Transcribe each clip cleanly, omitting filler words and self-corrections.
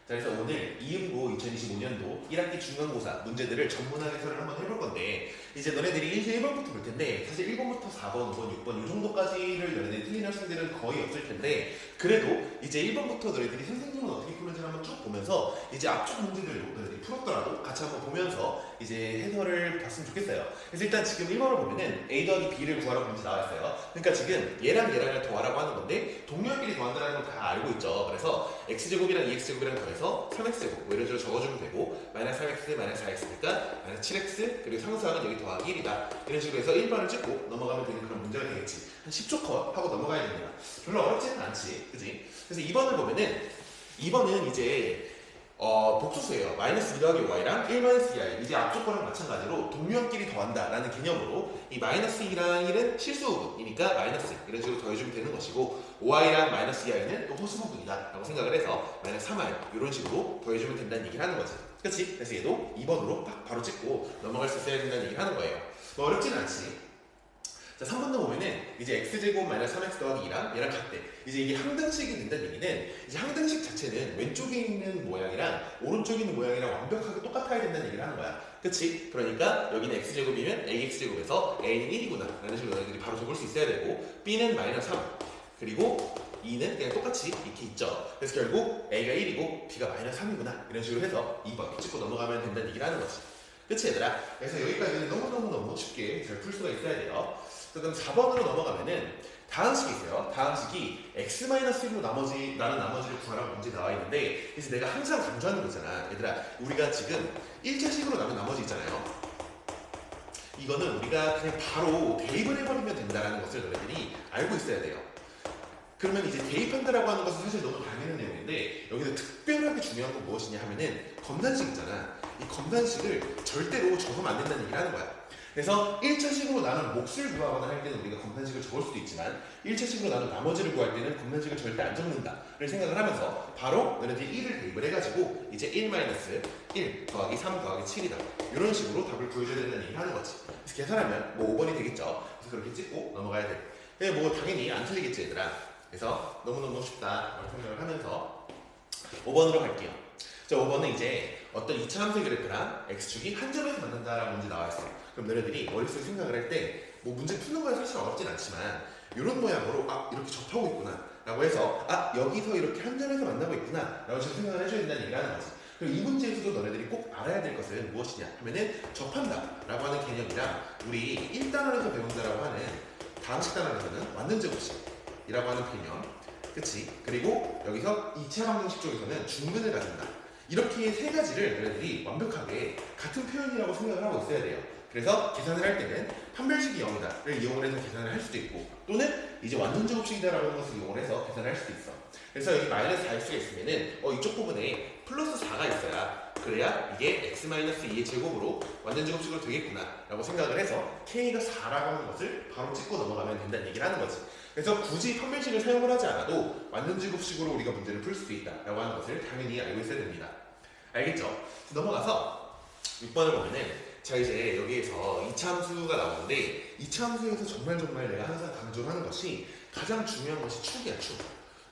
자, 그래서 오늘 이음고 2025년도 1학기 중간고사 문제들을 전문화 해설을 한번 해볼 건데, 이제 너네들이 1번부터 볼 텐데, 사실 1번부터 4번, 5번, 6번 이 정도까지를 너네들이 틀린 학생들은 거의 없을 텐데, 그래도 이제 1번부터 너네들이 선생님은 어떻게 푸는지 한번 쭉 보면서 이제 앞쪽 문제들도 너네들이 풀었더라도 같이 한번 보면서 이제 해설을 봤으면 좋겠어요. 그래서 일단 지금 1번을 보면은 A 더하기 B를 구하라고 문제 나와 있어요. 그러니까 지금 얘랑 얘랑을 더하라고 하는 건데, 동료끼리 더한다는 걸 다 알고 있죠. 그래서 x제곱이랑 2x제곱이랑 더해서 3x제곱 뭐 이런 식으로 적어주면 되고, 마이너스 3x 마이너스 4x니까 마이너스 7x, 그리고 상수항은 여기 더하기 1이다 이런 식으로 해서 1번을 찍고 넘어가면 되는 그런 문제가 되겠지. 한 10초 컷 하고 넘어가야 됩니다. 별로 어렵지는 않지, 그지? 그래서 2번을 보면은, 2번은 이제 복수수예요. 마이너스 2 더하기 y랑 1 마이너스 2i, 이제 앞쪽 거랑 마찬가지로 동류항끼리 더한다 라는 개념으로 이 마이너스 2랑 1은 실수부분이니까 마이너스 이런 식으로 더해주면 되는 것이고, 5i랑 마이너스 2i는 또 호수부분이다 라고 생각을 해서 마이너스 3i 이런 식으로 더해주면 된다는 얘기를 하는 거지. 그치? 그래서 얘도 2번으로 딱 바로 찍고 넘어갈 수 있어야 된다는 얘기를 하는 거예요. 뭐 어렵지는 않지. 자, 3번도 보면은 이제 x제곱 마이너스 3x 더하기 2랑 얘랑 같대. 이제 이게 항등식이 된다는 얘기는, 이제 항등식 자체는 왼쪽에 있는 모양이랑 오른쪽에 있는 모양이랑 완벽하게 똑같아야 된다는 얘기를 하는 거야. 그치? 그러니까 여기는 x제곱이면 ax제곱에서 a는 1이구나 라는 식으로 너희들이 바로 적을 수 있어야 되고, b는 마이너스 3, 그리고 2는 그냥 똑같이 이렇게 있죠. 그래서 결국 a가 1이고 b가 마이너스 3이구나 이런 식으로 해서 2번 찍고 넘어가면 된다는 얘기를 하는 거지. 그치 얘들아? 그래서 여기까지는 너무너무 쉽게 잘 풀 수가 있어야 돼요. 그럼 4번으로 넘어가면은 다항식이 있어요. 다항식이 x-1로 나는 나머지를 구하라고 문제 나와 있는데, 그래서 내가 항상 강조하는 거 있잖아. 얘들아, 우리가 지금 1차식으로 나눈 나머지 있잖아요. 이거는 우리가 그냥 바로 대입을 해버리면 된다는 것을 너희들이 알고 있어야 돼요. 그러면 이제 대입한다라고 하는 것은 사실 너무 당연한 내용인데, 여기서 특별하게 중요한 건 무엇이냐 하면은 검산식 있잖아. 이 검산식을 절대로 적으면 안 된다는 얘기를 하는 거야. 그래서 1차식으로 나눈 몫을 구하거나 할 때는 우리가 검산식을 적을 수도 있지만, 1차식으로 나눈 나머지를 구할 때는 검산식을 절대 안 적는다를 생각을 하면서 바로 너네들이 1을 대입을 해가지고 이제 1 더하기 3 더하기 7이다 이런 식으로 답을 구해줘야 된다는 얘기를 하는 거지. 그래서 계산하면 뭐 5번이 되겠죠. 그래서 그렇게 찍고 넘어가야 돼. 근데 뭐 당연히 안 틀리겠지 얘들아. 그래서 너무너무 쉽다 라고 생각을 하면서 5번으로 갈게요. 자, 5번은 이제 어떤 2차 함수의 그래프랑 x축이 한 점에서 만난다라는 문제 나와있어요. 그럼 너네들이 머릿속에 생각을 할 때 뭐 문제 푸는 건 사실 어렵진 않지만, 이런 모양으로 이렇게 접하고 있구나 라고 해서 여기서 이렇게 한 점에서 만나고 있구나 라고 생각을 해줘야 된다는 얘기를 하는 거지. 그리고 이 문제에서도 너네들이 꼭 알아야 될 것은 무엇이냐 하면은, 접한다 라고 하는 개념이랑 우리 1단원에서 배운다라고 하는 다항식 단원에서는 완전 제곱식 이라고 하는 개념, 그치? 그리고 여기서 2차 방정식 쪽에서는 중근을 가진다, 이렇게 세 가지를 너희들이 완벽하게 같은 표현이라고 생각을 하고 있어야 돼요. 그래서 계산을 할 때는 판별식이 0이다를 이용을 해서 계산을 할 수도 있고, 또는 이제 완전 제곱식이다라고 하는 것을 이용을 해서 계산을 할 수도 있어. 그래서 여기 마이너스 4x가 있으면은 이쪽 부분에 플러스 4가 있어야, 그래야 이게 x-2의 제곱으로 완전 제곱식으로 되겠구나 라고 생각을 해서 k가 4라고 하는 것을 바로 찍고 넘어가면 된다는 얘기를 하는 거지. 그래서 굳이 판별식을 사용을 하지 않아도 완전 제곱식으로 우리가 문제를 풀 수도 있다 라고 하는 것을 당연히 알고 있어야 됩니다. 알겠죠? 넘어가서 6번을 보면은, 자 이제 여기에서 2차 함수가 나오는데, 2차 함수에서 정말 내가 항상 강조하는 것이, 가장 중요한 것이 축이야.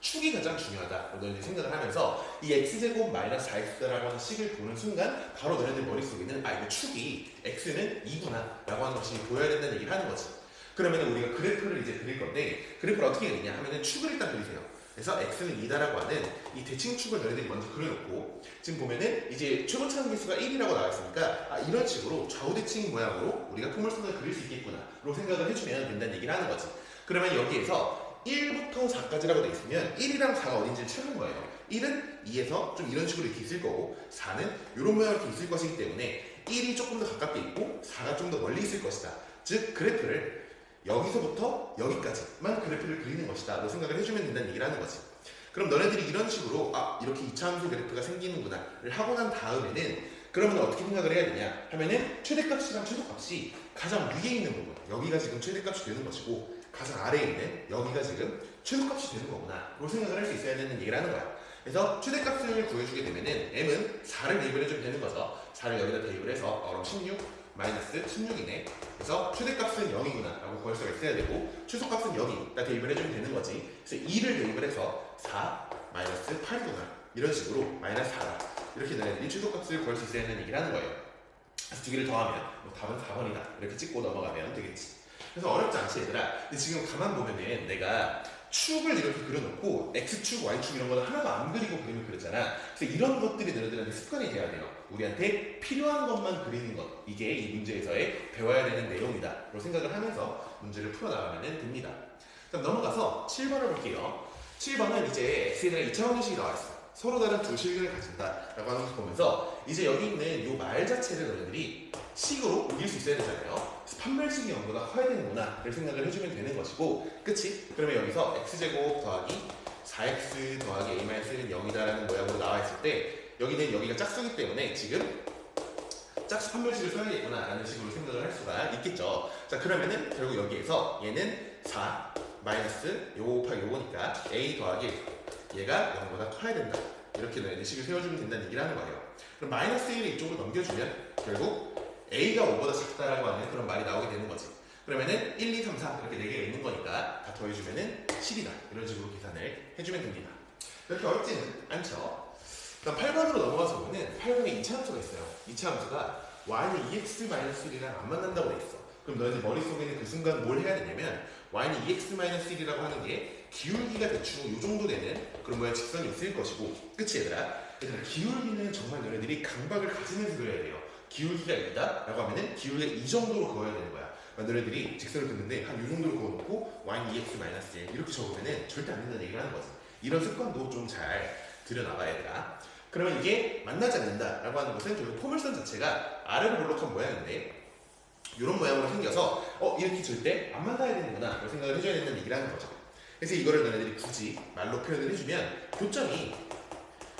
축이 가장 중요하다 너희들이 생각을 하면서 이 x제곱 마이너스 4x라고 하는 식을 보는 순간 바로 너희들 머릿속에는 이거 축이 x는 2구나 라고 하는 것이 보여야 된다는 얘기를 하는 거지. 그러면 우리가 그래프를 이제 그릴 건데, 그래프를 어떻게 그리냐 하면은 축을 일단 그리세요. 그래서 x는 2다라고 하는 이 대칭축을 너희들이 먼저 그려놓고, 지금 보면은 이제 최고차는 개수가 1이라고 나와있으니까 이런 식으로 좌우대칭 모양으로 우리가 포물선을 그릴 수 있겠구나 라고 생각을 해주면 된다는 얘기를 하는 거지. 그러면 여기에서 1부터 4까지라고 돼 있으면 1이랑 4가 어딘지를 찾는 거예요. 1은 2에서 좀 이런 식으로 이렇게 있을 거고, 4는 이런 모양으로 이렇게 있을 것이기 때문에 1이 조금 더 가깝게 있고 4가 좀 더 멀리 있을 것이다. 즉 그래프를 여기서부터 여기까지만 그래프를 그리는 것이다 라고 생각을 해주면 된다는 얘기를 하는 거지. 그럼 너네들이 이런 식으로 이렇게 2차 함수 그래프가 생기는구나를 하고 난 다음에는, 그러면 어떻게 생각을 해야 되냐 하면은, 최대값이랑 최소값이 가장 위에 있는 부분, 여기가 지금 최대값이 되는 것이고 가장 아래에 있는 여기가 지금 최소값이 되는 거구나 라고 생각을 할 수 있어야 되는 얘기를 하는 거야. 그래서 최대값을 구해주게 되면은 m은 4를 대입을 해주면 되는 거죠. 4를 여기다 대입을 해서 그럼 16 마이너스 16이네. 그래서 최대값은 0이구나 라고 구할 수가 있어야 되고, 최소값은 여기다 대입을 해주면 되는 거지. 그래서 2를 대입을 해서 4 마이너스 8이구나 이런 식으로 마이너스 4다. 이렇게 너네들이 최소값을 구할 수 있어야 하는 얘기를 하는 거예요. 그래서 두 개를 더하면 뭐 답은 4번이다. 이렇게 찍고 넘어가면 되겠지. 그래서 어렵지 않지 얘들아. 근데 지금 가만 보면은 내가 축을 이렇게 그려놓고 X축, Y축 이런 거는 하나도 안 그리고 그림을 그렸잖아. 그래서 이런 것들이 너희들한테 습관이 돼야 돼요. 우리한테 필요한 것만 그리는 것. 이게 이 문제에서의 배워야 되는 내용이다. 라고 생각을 하면서 문제를 풀어나가면 됩니다. 그럼 넘어가서 7번을 볼게요. 7번은 이제 X에 대한 2차 방정식이 나와 있어. 서로 다른 두 실근을 가진다 라고 하는 것을 보면서 이제 여기 있는 이 말 자체를 너희들이 식으로 옮길 수 있어야 되잖아요. 그래서 판별식이 0보다 커야 되는구나 를 생각을 해주면 되는 것이고, 그치? 그러면 여기서 x제곱 더하기 4x 더하기 a-1은 0이다 라는 모양으로 나와 있을 때 여기는 여기가 짝수기 때문에 지금 짝수 판별식을 써야겠구나 라는 식으로 생각을 할 수가 있겠죠. 자, 그러면은 결국 여기에서 얘는 4 마이너스 요거 곱하기 요거니까 a 더하기 얘가 0보다 커야 된다. 이렇게 너희들 식을 세워주면 된다는 얘기를 하는 거예요. 그럼 마이너스 1을 이쪽으로 넘겨주면 결국 a가 5보다 작다라고 하는 그런 말이 나오게 되는 거지. 그러면은 1, 2, 3, 4 이렇게 4개가 있는 거니까 다 더해주면은 10이다. 이런 식으로 계산을 해주면 됩니다. 이렇게 어렵지는 않죠. 그다음 8번으로 넘어가서 보면 8번에 2차 함수가 있어요. 2차 함수가 y는 2x-1이랑 안 만난다고 돼 있어. 그럼 너희들 머릿속에는 그 순간 뭘 해야 되냐면 y는 2x-1이라고 하는 게 기울기가 대충 이 정도 되는 그런 모양 직선이 있을 것이고, 그치 얘들아? 얘들아, 기울기는 정말 너희들이 강박을 가지면서 그려야 돼요. 기울기가 있다 라고 하면은 기울기가 이 정도로 그어야 되는 거야. 너희들이 직선을 긋는데 한 이 정도로 그어놓고 y는 2x-1 이렇게 적으면은 절대 안 된다는 얘기를 하는 거지. 이런 습관도 좀 잘 들여나가야 되라. 그러면 이게 만나지 않는다 라고 하는 것은 저희 포물선 자체가 아래로 볼록한 모양인데 이런 모양으로 생겨서 이렇게 절대 안 만나야 되는구나 라고 생각을 해줘야 된다는 얘기를 하는 거죠. 그래서 이거를 너네들이 굳이 말로 표현을 해주면 교점이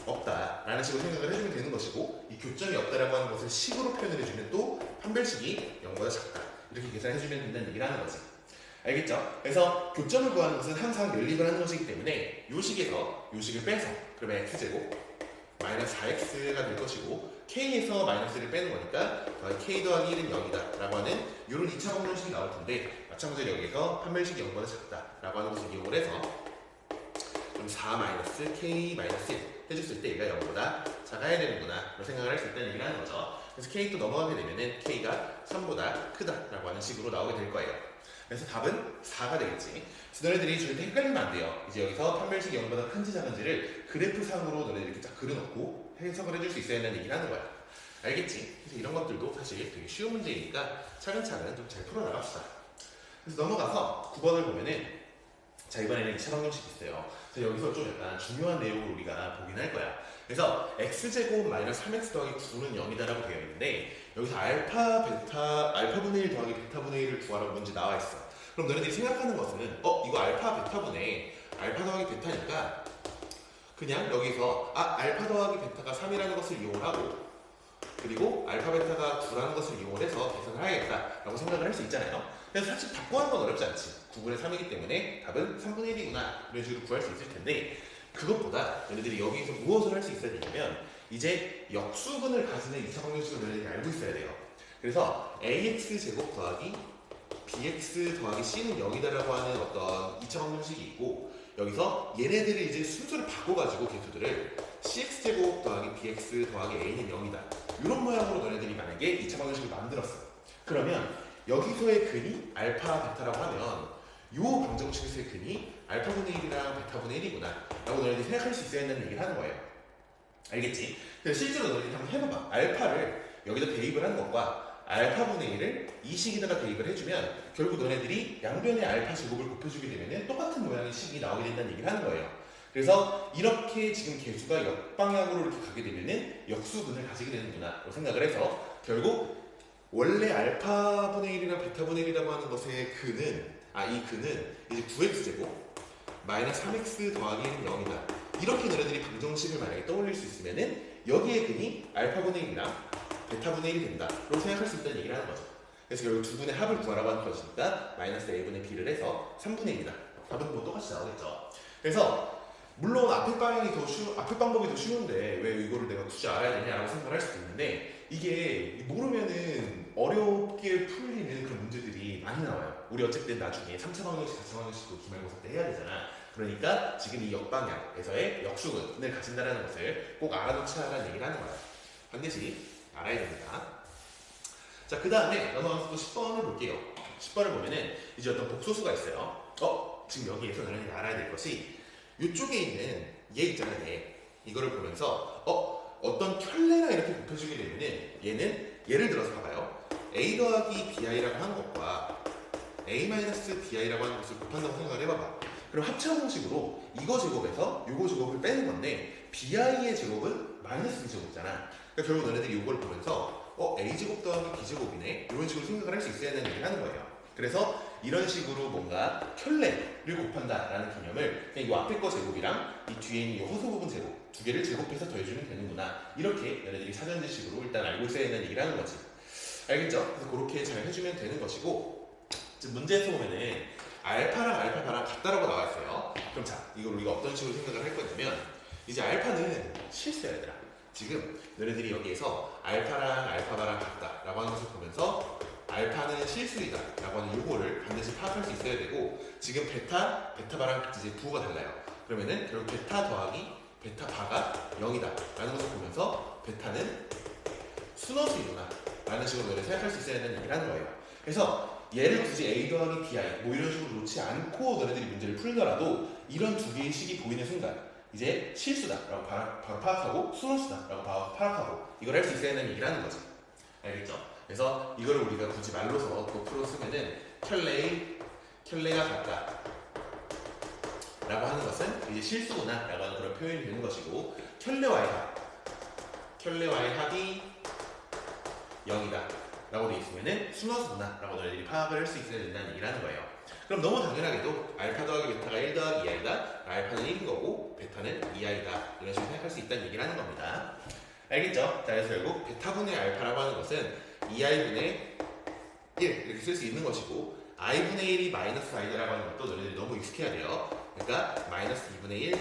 없다라는 식으로 생각을 해주면 되는 것이고, 이 교점이 없다라고 하는 것을 식으로 표현을 해주면 또 판별식이 0보다 작다 이렇게 계산해주면 된다는 얘기를 하는 거지. 알겠죠? 그래서 교점을 구하는 것은 항상 연립을 하는 것이기 때문에 이 식에서 이 식을 빼서 그러면 x제곱 마이너스 4x가 될 것이고, k에서 마이너스를 빼는 거니까 k 더하기 1은 0이다 라고 하는 이런 2차 방정식이 나올 텐데, 마찬가지로 여기서 판별식이 0보다 작다 라고 하는 것을 이용을 해서 그럼 4 마이너스 k 마이너스 1 해줬을 때 얘가 0보다 작아야 되는구나 라고 생각을 할 수 있다는 얘기를 하는 거죠. 그래서 k 또 넘어가게 되면은 k가 3보다 크다 라고 하는 식으로 나오게 될 거예요. 그래서 답은 4가 되겠지. 그래서 너네들이 절대 헷갈리면 안 돼요. 이제 여기서 판별식이 0보다 큰지 작은지를 그래프상으로 너네들이 이렇게 딱 그려놓고 해석을 해줄 수 있어야 한다는 얘기를 하는 거야. 알겠지? 그래서 이런 것들도 사실 되게 쉬운 문제이니까 차근차근 좀 잘 풀어나갑시다. 그래서 넘어가서 9번을 보면은, 자, 이번에는 2차 방정식이 있어요. 그래서 여기서 좀 약간 중요한 내용을 우리가 보긴 할 거야. 그래서 x제곱 마이너스 3x 더하기 9는 0이다라고 되어 있는데 여기서 알파분의 1 더하기 베타분의 1을 구하라고 문제 나와 있어. 그럼 너네들이 생각하는 것은 이거 알파 베타분의 알파 더하기 베타니까 그냥 여기서 알파 더하기 베타가 3이라는 것을 이용하고 그리고 알파 베타가 9라는 것을 이용해서 계산을 해야겠다라고 생각을 할 수 있잖아요. 그래서 사실 답 구하는 건 어렵지 않지. 9분의 3이기 때문에 답은 3분의 1이구나 이런 식으로 구할 수 있을 텐데, 그것보다 너희들이 여기서 무엇을 할 수 있어야 되냐면 이제 역수분을 가지는 2차 방정식을 너희들이 알고 있어야 돼요. 그래서 ax 제곱 더하기 bx 더하기 c는 0이다라고 하는 어떤 2차 방정식이 있고, 여기서 얘네들을 이제 순서를 바꿔가지고 개수들을 cx 제곱 더하기 bx 더하기 a는 0이다 이런 모양으로 너네들이 만약에 2차 방정식을 만들었어. 그러면 여기서의 근이 알파 베타라고 하면 이 방정식에서의 근이 알파분의 1이랑 베타분의 1이구나 라고 너희들이 생각할 수 있어야 한다는 얘기를 하는 거예요. 알겠지? 그래서 실제로 너희들이 한번 해봐봐. 알파를 여기다 대입을 하는 것과 알파분의 1을 이 식에다가 대입을 해주면 결국 너네들이 양변의 알파 제곱을 곱해주게 되면 똑같은 모양의 식이 나오게 된다는 얘기를 하는 거예요. 그래서 이렇게 지금 개수가 역방향으로 이렇게 가게 되면은 역수분을 가지게 되는구나 라고 생각을 해서 결국 원래 알파분의 1이랑 베타분의 1이라고 하는 것의 근은 이 근은 이제 9x제곱 마이너스 3x 더하기 1은 0이다. 이렇게 너희들이 방정식을 만약에 떠올릴 수 있으면은 여기에 근이 알파분의 1이랑 베타분의 1이 된다 라고 생각할 수 있다는 얘기를 하는 거죠. 그래서 결국 두 분의 합을 구하라고 하는 것이니까 마이너스 a분의 b를 해서 3분의 1이다. 답은 뭐 똑같이 나오겠죠. 그래서 물론 앞에 방법이 더 쉬운데 왜 이거를 내가 굳이 알아야 되냐라고 생각을 할 수도 있는데, 이게 모르면은 어렵게 풀리는 그런 문제들이 많이 나와요. 우리 어쨌든 나중에 3차 방정식, 4차 방정식도 기말고사 때 해야 되잖아. 그러니까 지금 이 역방향에서의 역수근을 가진다는 것을 꼭 알아놓자라는 얘기를 하는 거야. 반드시 알아야 됩니다. 자, 그 다음에 넘어가서 또 10번을 볼게요. 10번을 보면은 이제 어떤 복소수가 있어요. 지금 여기에서 너네들이 알아야 될 것이 이쪽에 있는 얘 있잖아요. 얘. 이거를 보면서 어떤 켤레나 이렇게 곱해주게 되면은 얘는 예를 들어서 봐봐요. a 더하기 bi라고 하는 것과 a-bi라고 하는 것을 곱한다고 생각을 해봐봐. 그럼 합차 공식으로 이거 제곱에서 이거 제곱을 빼는 건데 bi의 제곱은 마이너스 b제곱이잖아. 그러니까 결국 너네들이 이걸 보면서 a제곱 더하기 b제곱이네 이런 식으로 생각을 할 수 있어야 되는 얘기를 하는 거예요. 그래서 이런 식으로 뭔가 켤레를 곱한다라는 개념을 그냥 이 앞에 거 제곱이랑 이 뒤에 있는 이 호소 부분 제곱 두 개를 제곱해서 더해주면 되는구나. 이렇게 너네들이 사전지식으로 일단 알고 있어야 되는 얘기를 하는 거지. 알겠죠? 그래서 그렇게 잘 해주면 되는 것이고, 지금 문제에서 보면은 알파랑 알파바랑 같다라고 나와 있어요. 그럼 자, 이걸 우리가 어떤 식으로 생각을 할 거냐면, 이제 알파는 실수야, 얘들아. 지금 너네들이 여기에서 알파랑 알파바랑 같다라고 하는 것을 보면서 알파는 실수이다 라고 하는 요거를 반드시 파악할 수 있어야 되고, 지금 베타바랑 이제 부호가 달라요. 그러면은 결국 베타 더하기 베타바가 0이다 라는 것을 보면서 베타는 순허수이구나 라는 식으로 너네 생각할 수 있어야 되는 얘기를 하는 거예요. 그래서 얘를 굳이 a 더하기 bi 뭐 이런 식으로 놓지 않고 너네들이 문제를 풀더라도 이런 두 개의 식이 보이는 순간 이제 실수다 라고 바로 파악하고 순허수다 라고 바로 파악하고 이걸 할 수 있어야 되는 얘기를 하는 거지. 알겠죠? 그래서 이거를 우리가 굳이 말로서 또 풀어 쓰면은 켤레가 같다 라고 하는 것은 이제 실수구나 라고 하는 그런 표현이 되는 것이고, 켤레와의 합이 0이다 라고 되어 있으면은 순허수구나 라고 너희들이 파악을 할 수 있어야 된다는 얘기를 하는 거예요. 그럼 너무 당연하게도 알파 더하기 베타가 1 더하기 2i다. 알파는 1인 거고 베타는 2i다. 이런 식으로 생각할 수 있다는 얘기를 하는 겁니다. 알겠죠? 자, 그래서 결국 베타분의 알파라고 하는 것은 2i분의 1 이렇게 쓸 수 있는 것이고, i분의 1이 마이너스 i다라고 하는 것도 너희들이 너무 익숙해야 돼요. 그러니까 마이너스 2분의 1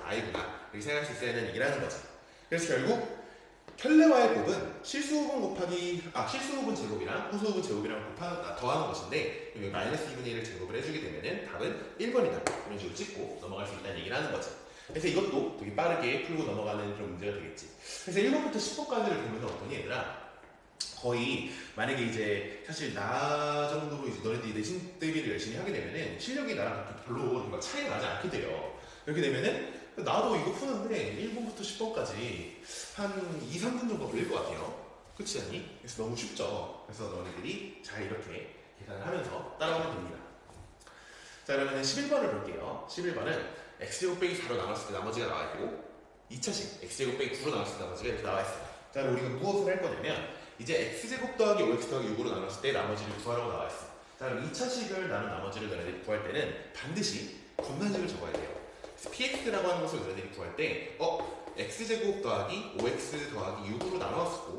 i구나 이렇게 생각할 수 있어야 되는 얘기를 하는 거지. 그래서 결국 켤레와의 곱은 실수부분 제곱이랑 호수부분 제곱이랑 더하는 것인데, 여기 마이너스 2분의 1을 제곱을 해주게 되면은 답은 1번이다 이런 식으로 찍고 넘어갈 수 있다는 얘기를 하는 거지. 그래서 이것도 되게 빠르게 풀고 넘어가는 그런 문제가 되겠지. 그래서 1번부터 10번까지를 보면 어떠니 얘들아? 거의 만약에 이제 사실 나 정도로 이제 너네들이 내신 대비를 열심히 하게 되면은 실력이 나랑 그렇게 별로 뭔가 차이가 나지 않게 돼요. 그렇게 되면은 나도 이거 푸는데 1번부터 10번까지 한 2, 3분 정도 걸릴 것 같아요. 그렇지 않니? 그래서 너무 쉽죠. 그래서 너네들이 잘 이렇게 계산을 하면서 따라오면 됩니다. 자, 그러면 11번을 볼게요. 11번은 x제곱 빼기 4로 나눴을 때 나머지가 나와 있고, 2차식 x제곱 빼기 9로 나눴을 때 나머지가 이렇게 나와 있어요. 자, 그럼 우리가 무엇을 할 거냐면 이제 x제곱 더하기 5x 더하기 6으로 나눴을 때 나머지를 구하라고 나와 있어. 자, 그럼 2차식을 나눈 나머지를 너네들이 구할 때는 반드시 분란식을 적어야 돼요. 그래서 px라고 하는 것을 너네들이 구할 때 x제곱 더하기 5x 더하기 6으로 나눴고,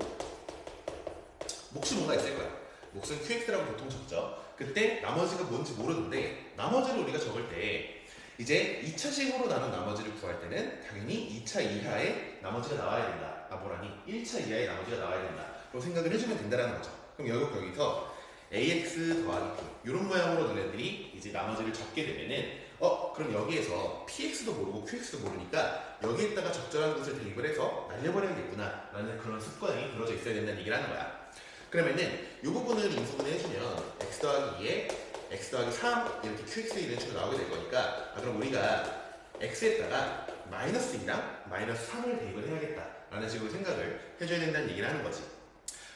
몫이 뭔가 있을 거야. 몫은 qx라고 보통 적죠. 그때 나머지가 뭔지 모르는데 나머지를 우리가 적을 때 이제 2차식으로 나눈 나머지를 구할 때는 당연히 2차 이하의 나머지가 나와야 된다. 뭐라니? 1차 이하의 나머지가 나와야 된다. 라고 생각을 해주면 된다는 거죠. 그럼 여기서 ax 더하기 b 이런 모양으로 너네들이 이제 나머지를 적게 되면은 그럼 여기에서 px도 모르고 qx도 모르니까 여기에다가 적절한 것을 대입을 해서 날려버려야겠구나 라는 그런 습관이 들어져 있어야 된다는 얘기를 하는 거야. 그러면은 이 부분을 인수분해 해주면 x 더하기 2에 x 더하기 3 이렇게 qx 이런 식으로 나오게 될 거니까, 그럼 우리가 x에다가 마이너스 2랑 마이너스 3을 대입을 해야겠다 라는 식으로 생각을 해줘야 된다는 얘기를 하는 거지.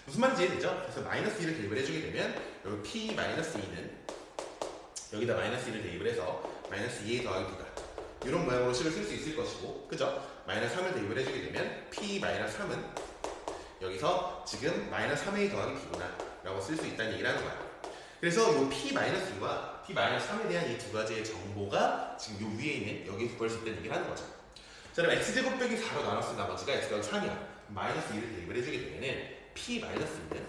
무슨 말인지 이해되죠? 그래서 마이너스 2를 대입을 해주게 되면 여기 p 마이너스 2는 여기다 마이너스 2를 대입을 해서 마이너스 2a 더하기 b다 이런 모양으로 식을 쓸 수 있을 것이고, 그죠? 마이너스 3을 대입을 해주게 되면 p 마이너스 3은 여기서 지금 마이너스 3a 더하기 b구나 라고 쓸 수 있다는 얘기를 하는 거야. 그래서 이 p-2와 p-3에 대한 이 두 가지의 정보가 지금 요 위에 있는 여기에서 구할 수 있다는 얘기를 하는 거죠. 자, 그럼 x제곱 빼기 4로 나눴을 나머지가 x 더하기 3이야. 마이너스 2를 대입을 해주게 되면은 p-2는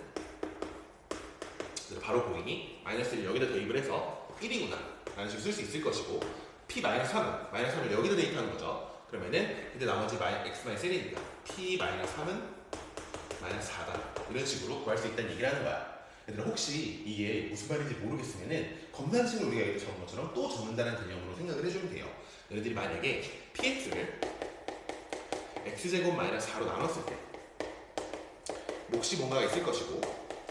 바로 보이니 마이너스 1을 여기다 대입을 해서 1이구나 라는 식으로 쓸 수 있을 것이고, p-3은 마이너스 3을 여기다 대입하는 거죠. 그러면은 근데 나머지 x-1이니까 p-3은 마이너스 4다 이런 식으로 구할 수 있다는 얘기를 하는 거야. 얘들아 혹시 이게 무슨 말인지 모르겠으면은 검산식을 우리가 여기 적은 것처럼 또 적는다는 개념으로 생각을 해주면 돼요. 너희들이 만약에 px를 x제곱 마이너스 4로 나눴을 때 몫이 뭔가가 있을 것이고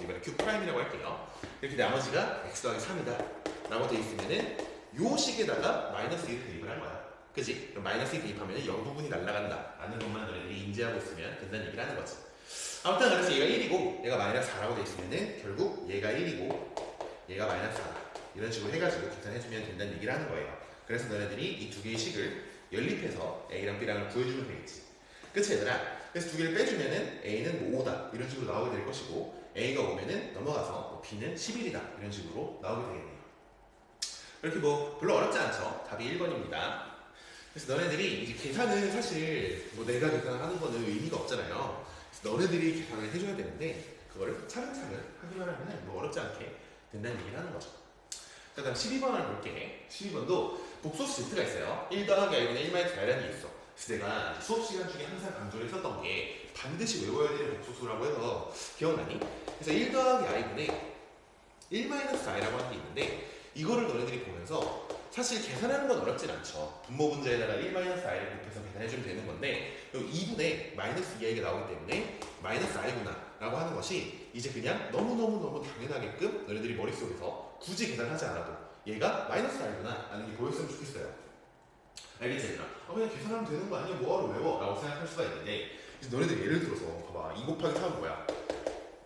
이번에 q'이라고 할게요. 이렇게 나머지가 x 더하기 3이다 라고 되어 있으면은 요 식에다가 마이너스 1을 대입을 한 거야. 그지? 그럼 마이너스 1 대입하면 0부분이 날아간다 라는 것만 너희들이 인지하고 있으면 된다는 얘기를 하는 거지. 아무튼 그래서 얘가 1이고 얘가 마이너스 4라고 되어 있으면은 결국 얘가 1이고 얘가 마이너스 4다 이런 식으로 해가지고 계산해주면 된다는 얘기를 하는 거예요. 그래서 너네들이 이 두 개의 식을 연립해서 A랑 B랑을 구해주면 되겠지. 그치 얘들아? 그래서 두 개를 빼주면은 A는 뭐 5다 이런 식으로 나오게 될 것이고 A가 5면은 넘어가서 뭐 B는 11이다 이런 식으로 나오게 되겠네요. 이렇게 뭐 별로 어렵지 않죠? 답이 1번입니다. 그래서 너네들이 이제 계산은 사실 뭐 내가 계산을 하는 거는 의미가 없잖아요. 그래서 너네들이 계산을 해줘야 되는데 그거를 차근차근 하기만 하면 뭐 어렵지 않게 된다는 얘기를 하는 거죠. 자, 다음 12번을 볼게. 12번도 복소수 Z가 있어요. 1 더하기 I분의 1 마이너스 I라는 게 있어. 그래서 내가 수업 시간 중에 항상 강조를 했었던 게 반드시 외워야 되는 복소수라고 해서 기억나니? 그래서 1 더하기 I분의 1 마이너스 I라고 하는 게 있는데 이거를 너네들이 보면서 사실 계산하는 건 어렵진 않죠. 분모 분자에다가 1 마이너스 I를 곱해서 계산해주면 되는 건데 2분의 마이너스 2I가 나오기 때문에 마이너스 I구나 라고 하는 것이 이제 그냥 너무너무 당연하게끔 너네들이 머릿속에서 굳이 계산하지 않아도 얘가 마이너스 I구나 라는 게 보였으면 좋겠어요. 알겠지 얘들아? 그냥 계산하면 되는 거 아니야? 뭐하러 외워? 라고 생각할 수가 있는데 이제 너네들 예를 들어서 봐봐 2 곱하기 3은 뭐야?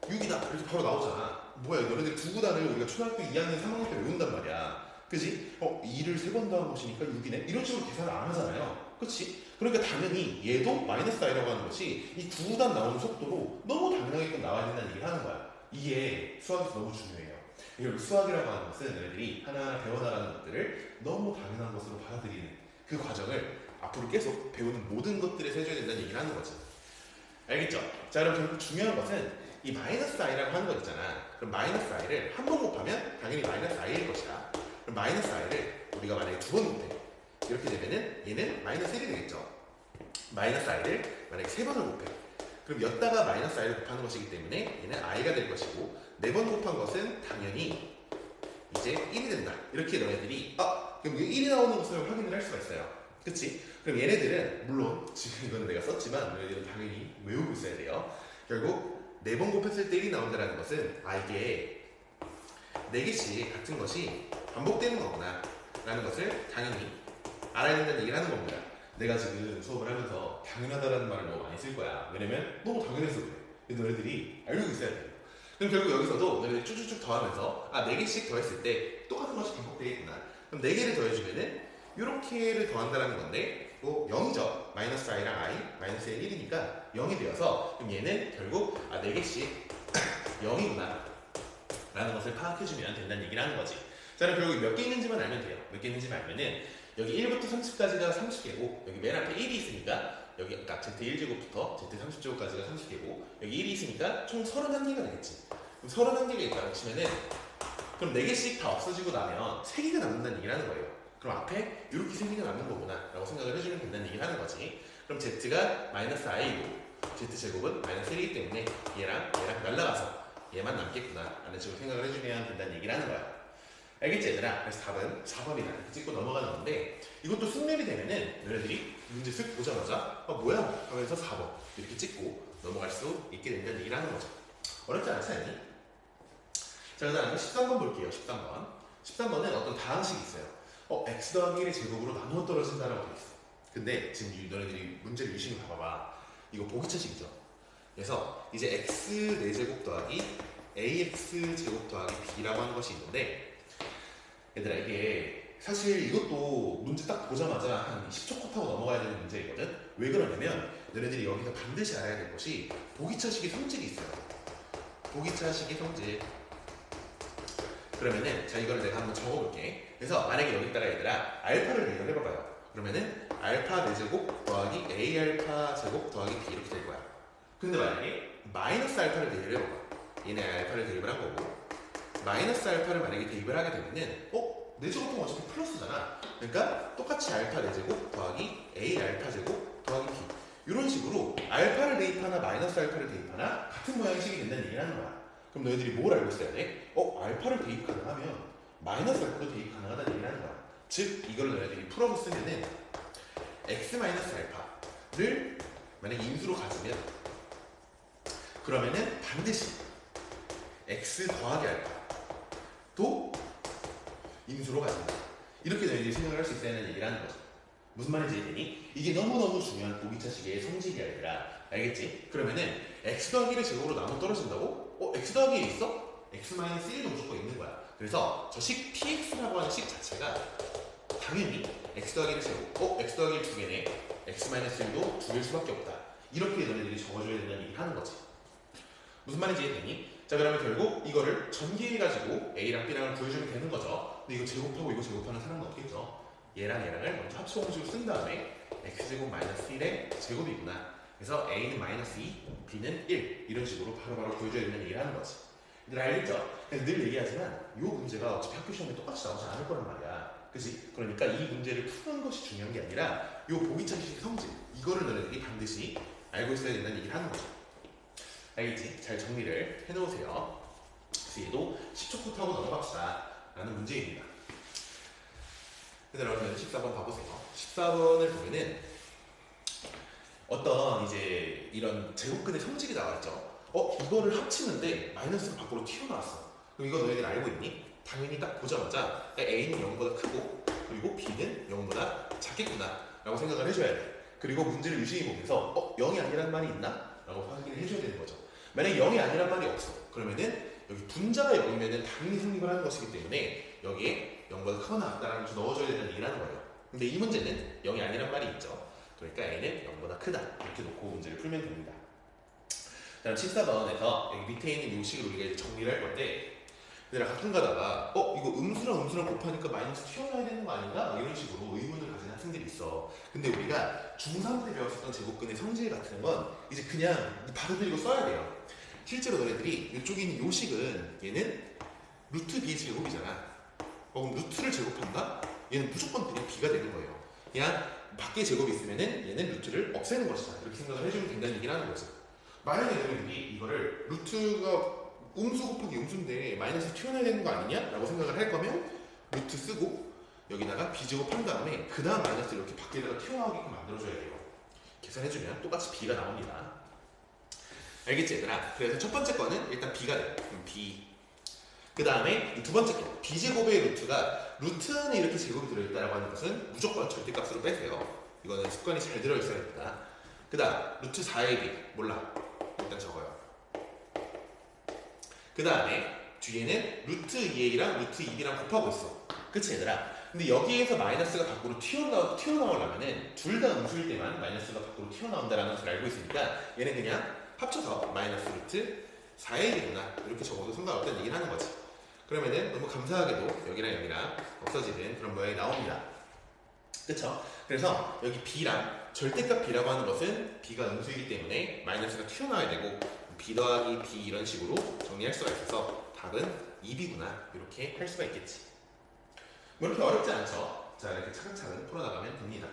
6이다 이렇게 바로 나오잖아. 뭐야 너네들 두 구단을 우리가 초등학교 2학년 3학년 때 외운단 말이야. 그지? 2를 3번 더한 것이니까 6이네? 이런 식으로 계산을 안 하잖아요. 그치? 그러니까 당연히 얘도 마이너스 I라고 하는 것이 이 두 구단 나오는 속도로 너무 당연하게끔 나와야 된다는 얘기를 하는 거야. 이게 수학에서 너무 중요해요. 이걸 수학이라고 하는 것은 너희들이 하나하나 배워나가는 것들을 너무 당연한 것으로 받아들이는 그 과정을 앞으로 계속 배우는 모든 것들에서 해줘야 된다는 얘기를 하는 거지. 알겠죠? 자 그럼 결국 중요한 것은 이 마이너스 I라고 하는 거 있잖아. 그럼 마이너스 I를 한 번 곱하면 당연히 마이너스 I일 것이다. 그럼 마이너스 I를 우리가 만약에 두 번 곱해. 이렇게 되면은 얘는 마이너스 1이 되겠죠. 마이너스 I를 만약에 세 번을 곱해. 그럼 였다가 마이너스 I를 곱하는 것이기 때문에 얘는 I가 될 것이고 네 번 곱한 것은 당연히 이제 1이 된다. 이렇게 너희들이 그럼 1이 나오는 것을 확인을 할 수가 있어요. 그치? 그럼 얘네들은 물론 지금 이거는 내가 썼지만 너희들은 당연히 외우고 있어야 돼요. 결국 4번 곱했을 때 1이 나온다는 것은 이게 4개씩 같은 것이 반복되는 거구나 라는 것을 당연히 알아야 된다는 얘기를 하는 겁니다. 내가 지금 수업을 하면서 당연하다라는 말을 너무 많이 쓸 거야. 왜냐면 너무 당연해서 그래. 근데 너희들이 알고 있어야 돼. 그럼 결국 여기서도 너희들이 쭉쭉쭉 더하면서 4개씩 더했을 때 똑같은 것이 반복되겠구나. 그럼 4개를 더해주면은 이렇게를 더한다는 건데 0이죠. 마이너스 I랑 I, 마이너스 1이니까 0이 되어서 그럼 얘는 결국 4개씩 0이구나 라는 것을 파악해주면 된다는 얘기를 하는 거지. 자 그럼 결국 몇 개 있는지만 알면 돼요. 몇 개 있는지만 알면은 여기 1부터 30까지가 30개고 여기 맨 앞에 1이 있으니까 여기 아까 Z1제곱부터 Z30제곱까지가 30개고 여기 1이 있으니까 총 31개가 되겠지. 그럼 31개가 있다고 치면은 그럼 4개씩 다 없어지고 나면 3개가 남는다는 얘기를 하는 거예요. 그럼 앞에 이렇게 3개가 남는 거구나 라고 생각을 해주면 된다는 얘기를 하는 거지. 그럼 Z가 마이너스 I고 Z제곱은 마이너스 1이기 때문에 얘랑 날라가서 얘만 남겠구나 라는 식으로 생각을 해주면 된다는 얘기를 하는 거야. 알겠지 얘들아? 그래서 답은 4번이다 이렇게 찍고 넘어가는 건데 이것도 숙련이 되면은 너희들이 문제 쓱 보자마자 뭐야? 하면서 4번 이렇게 찍고 넘어갈 수 있게 된다는 얘기를 하는 거죠. 어렵지 않지 않니? 자 그 다음에 13번 볼게요. 13번 13번은 어떤 다항식이 있어요. x 더하기 1의 제곱으로 나누어 떨어진다라고 되어 있어. 근데 지금 너희들이 문제를 유심히 봐봐봐. 이거 보기차식이죠. 그래서 이제 x 4제곱 더하기 ax 제곱 더하기 b라고 하는 것이 있는데 얘들아 이게 사실 이것도 문제 딱 보자마자 한 10초 컷하고 넘어가야 되는 문제이거든. 왜 그러냐면 너네들이 여기서 반드시 알아야 될 것이 보기차식의 성질이 있어요. 보기차식의 성질. 그러면은 자 이거를 내가 한번 적어볼게. 그래서 만약에 여기다가 얘들아 알파를 대입을 해봐봐요. 그러면은 알파 4제곱 더하기 a 알파 제곱 더하기 b 이렇게 될 거야. 근데 만약에 마이너스 알파를 대입을 해봐봐. 얘네 알파를 대입을 한 거고 마이너스 알파를 만약에 대입을 하게 되면은 4제곱은 어차피 플러스잖아. 그러니까 똑같이 알파 4제곱 더하기 a 알파 제곱 더하기 b 이런 식으로 알파를 대입하나 마이너스 알파를 대입하나 같은 모양식이 된다는 얘기를 하는 거야. 그럼 너희들이 뭘 알고 있어야 돼? 알파를 대입 가능하면 마이너스 알파도 대입 가능하다는 얘기를 하는 거야. 즉 이걸 너희들이 풀어서 쓰면은 x 마이너스 알파를 만약에 인수로 가지면 그러면은 반드시 x 더하기 알파도 인수로 가진다. 이렇게 너희들이 생각을 할 수 있어야 하는 얘기를 하는 거죠. 무슨 말인지 이해되니? 이게 너무너무 중요한 보기차식의 성질이야 얘들아. 알겠지? 그러면은 x 더하기 1의 제곱으로 나누면 떨어진다고? x 더하기 1 있어? x 마이너스 1도 무조건 있는 거야. 그래서 저 식 px라고 하는 식 자체가 당연히 x 더하기 1 제곱, x 더하기 1 두 개네, x 마이너스 1도 두 개일 수밖에 없다. 이렇게 너네들이 적어줘야 된다는 얘기를 하는 거지. 무슨 말인지 이해되니? 자, 그러면 결국 이거를 전개해가지고 a랑 b랑을 구해주면 되는 거죠. 근데 이거 제곱하고 이거 제곱하는 사람은 없겠죠. 얘랑 얘랑을 먼저 합쳐 공식으로 쓴 다음에 x제곱 마이너스 1의 제곱이구나. 그래서 a는 마이너스 2, b는 1 이런 식으로 바로바로 구해줘야 된다는 얘기를 하는 거지. 늘 알겠죠? 그래서 늘 얘기하지만 이 문제가 어차피 학교 시험에 똑같이 나오지 않을 거란 말이야. 그치? 그러니까 이 문제를 푸는 것이 중요한 게 아니라 이 보기차식의 성질, 이거를 너네들이 반드시 알고 있어야 된다는 얘기를 하는 거죠. 알겠지? 잘 정리를 해놓으세요. 그래서 얘도 10초 컷 하고 넘어갑시다 라는 문제입니다. 그러면 14번 봐보세요. 14번을 보면은 어떤 이제 이런 제곱근의 성질이 나왔죠. 이거를 합치는데 마이너스가 밖으로 튀어나왔어. 그럼 이거 너희들 알고 있니? 당연히 딱 보자마자 A는 0보다 크고 그리고 B는 0보다 작겠구나 라고 생각을 해줘야 돼. 그리고 문제를 유심히 보면서 0이 아니란 말이 있나? 라고 확인을 해줘야 되는 거죠. 만약에 0이 아니란 말이 없어. 그러면은 여기 분자가 0이면은 당연히 성립을 하는 것이기 때문에 여기에 0보다 크거나 같다라는 걸 넣어줘야 된다는 얘기를 하는 거예요. 근데 이 문제는 0이 아니란 말이 있죠. 그러니까 A는 0보다 크다 이렇게 놓고 문제를 풀면 됩니다. 다음 14번에서 여기 밑에 있는 이 식을 우리가 이제 정리를 할 건데 얘들아 가끔 가다가 이거 음수랑 음수랑 곱하니까 마이너스 튀어나와야 되는 거 아닌가? 이런 식으로 의문을 가진 학생들이 있어. 근데 우리가 중3 때 배웠었던 제곱근의 성질 같은 건 이제 그냥 받아들이고 써야 돼요. 실제로 너네들이 이쪽에 있는 요 식은 얘는 루트 b 제곱이잖아. 그럼 루트를 제곱한다? 얘는 무조건 그냥 b가 되는 거예요. 그냥 밖에 제곱이 있으면은 얘는 루트를 없애는 것이다. 이렇게 생각을 해주면 된다는 얘기를 하는 거죠. 만약에 너희들이 이거를 루트가 음수 곱하기 음수인데 마이너스 튀어나와야 되는 거 아니냐? 라고 생각을 할 거면 루트 쓰고 여기다가 b제곱 한 다음에 그 다음 마이너스 이렇게 밖에다가 튀어나오게끔 만들어줘야 돼요. 계산해주면 똑같이 b가 나옵니다. 알겠지 얘들아? 그래서 첫 번째 거는 일단 b가 돼. 그럼 b. 그 다음에 두 번째 거 b제곱의 루트가 루트 안에 이렇게 제곱이 들어있다라고 하는 것은 무조건 절대값으로 빼세요. 이거는 습관이 잘 들어있어야 됩니다. 그 다음 루트 4의 b 몰라. 일단 적어요. 그 다음에 뒤에는 루트 2a랑 루트 2b랑 곱하고 있어. 그치 얘들아? 근데 여기에서 마이너스가 밖으로 튀어나오려면은 둘 다 음수일 때만 마이너스가 밖으로 튀어나온다는 것을 알고 있으니까 얘는 그냥 합쳐서 마이너스 루트 4ab구나 이렇게 적어도 상관없다는 얘기를 하는 거지. 그러면은 너무 감사하게도 여기랑 여기랑 없어지는 그런 모양이 나옵니다. 그쵸? 그래서 여기 b랑 절대값 b라고 하는 것은 b가 음수이기 때문에 마이너스가 튀어나와야 되고 b 더하기 b 이런 식으로 정리할 수가 있어서 답은 2b구나 이렇게 할 수가 있겠지. 뭐 이렇게 어렵지 않죠? 자 이렇게 차근차근 풀어나가면 됩니다.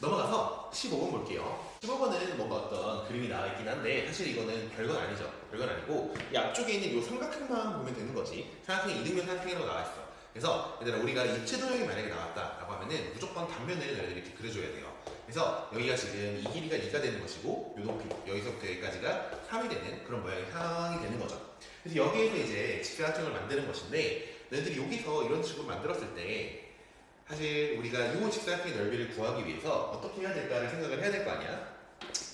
넘어가서 15번 볼게요. 15번은 뭔가 어떤 그림이 나와 있긴 한데 사실 이거는 별건 아니죠. 별건 아니고 이 앞쪽에 있는 이 삼각형만 보면 되는 거지. 삼각형이 이등변 삼각형이라고 나와 있어. 그래서 얘들아 우리가 입체 도형이 만약에 나왔다라고 하면은 무조건 단면을 너희들이 이렇게 그려줘야 돼요. 그래서 여기가 지금 이 길이가 2가 되는 것이고 요 높이 여기서부터 여기까지가 3이 되는 그런 모양의 상이 되는 거죠. 그래서 여기에서 이제 직사각형을 만드는 것인데 너희들이 여기서 이런 식으로 만들었을 때 사실 우리가 이 직사각형의 넓이를 구하기 위해서 어떻게 해야 될까를 생각을 해야 될 거 아니야?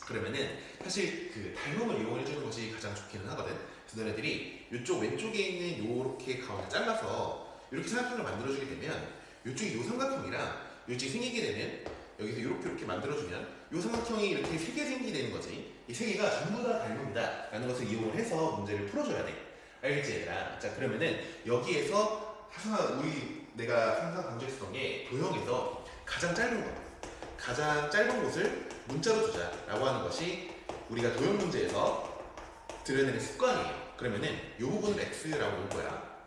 그러면은 사실 그 닮음을 이용해 주는 것이 가장 좋기는 하거든. 그래서 너네들이 이쪽 왼쪽에 있는 요렇게 가운데 잘라서 이렇게 삼각형을 만들어주게 되면 이쪽이 요 삼각형이랑 이쪽이 생기게 되면 여기서 이렇게 만들어주면 요 삼각형이 이렇게 세 개 생기게 되는 거지. 이 세 개가 전부 다 닮음이다 라는 것을 이용을 해서 문제를 풀어줘야 돼. 알겠지 얘들아? 자 그러면은 여기에서 내가 항상 강조했었던 게 도형에서 가장 짧은 것, 가장 짧은 곳을 문자로 두자 라고 하는 것이 우리가 도형 문제에서 드러내는 습관이에요. 그러면은 이 부분을 x라고 볼 거야.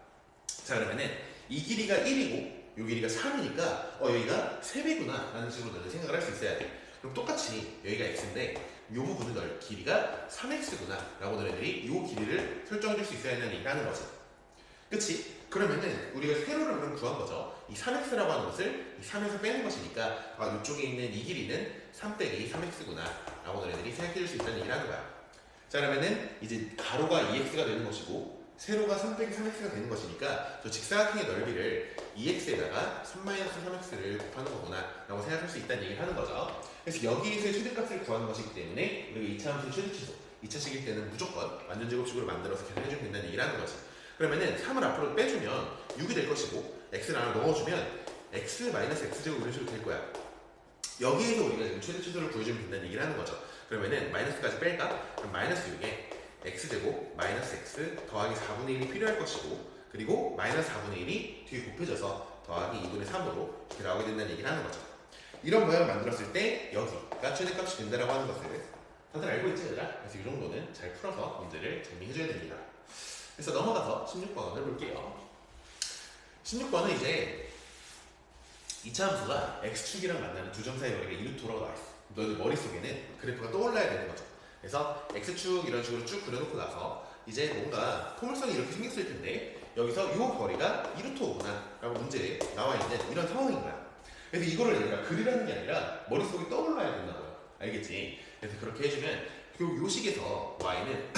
자 그러면은 이 길이가 1이고 이 길이가 3이니까 여기가 3배구나 라는 식으로 너는 생각을 할 수 있어야 돼. 그럼 똑같이 여기가 x인데 이 부분의 길이가 3x구나 라고 너네들이 이 길이를 설정해 줄 수 있어야 하는 얘기라는 거지. 그치? 그러면은 우리가 세로를 그럼 구한 거죠. 이 3x라고 하는 것을 이 3에서 빼는 것이니까 이쪽에 있는 이 길이는 3 빼기 3x구나 라고 너네들이 생각해 줄 수 있다는 얘기를 하는 거야. 자, 그러면은 이제 가로가 2x가 되는 것이고 세로가 3 빼기 3x가 되는 것이니까 저 직사각형의 넓이를 2x에다가 3-3x를 곱하는 거구나 라고 생각할 수 있다는 얘기를 하는 거죠. 그래서 여기에서의 최대값을 구하는 것이기 때문에 우리가 2차 함수의 최대 취소 2차식일 때는 무조건 완전 제곱식으로 만들어서 계산해주면 된다는 얘기를 하는 거지. 그러면은 3을 앞으로 빼주면 6이 될 것이고 x를 하나 넣어주면 x-x제곱 이런 식으로 될 거야. 여기에서 우리가 지금 최대 취소를 구해주면 된다는 얘기를 하는 거죠. 그러면은 마이너스까지 뺄까? 그럼 마이너스 6에 x제곱 마이너스 x 더하기 4분의 1이 필요할 것이고 그리고 마이너스 4분의 1이 뒤에 곱해져서 더하기 2분의 3으로 이렇게 나오게 된다는 얘기를 하는 거죠. 이런 모양을 만들었을 때 여기가 최대값이 된다라고 하는 것을 다들 알고 있지 얘들아? 그래서 이 정도는 잘 풀어서 문제를 정리해줘야 됩니다. 그래서 넘어가서 16번을 볼게요. 16번은 이제 2차 함수가 x축이랑 만나는 두 점 사이 거리가 2루트라고 나와있어. 너희들 머릿속에는 그래프가 떠올라야 되는 거죠. 그래서 x축 이런 식으로 쭉 그려놓고 나서 이제 뭔가 포물선이 이렇게 생겼을 텐데 여기서 이 거리가 2루트5구나 라고 문제에 나와있는 이런 상황인 거야. 그래서 이거를 얘가 그리라는 게 아니라 머릿속에 떠올라야 된다고요. 알겠지? 그래서 그렇게 해주면 요 식에서 y는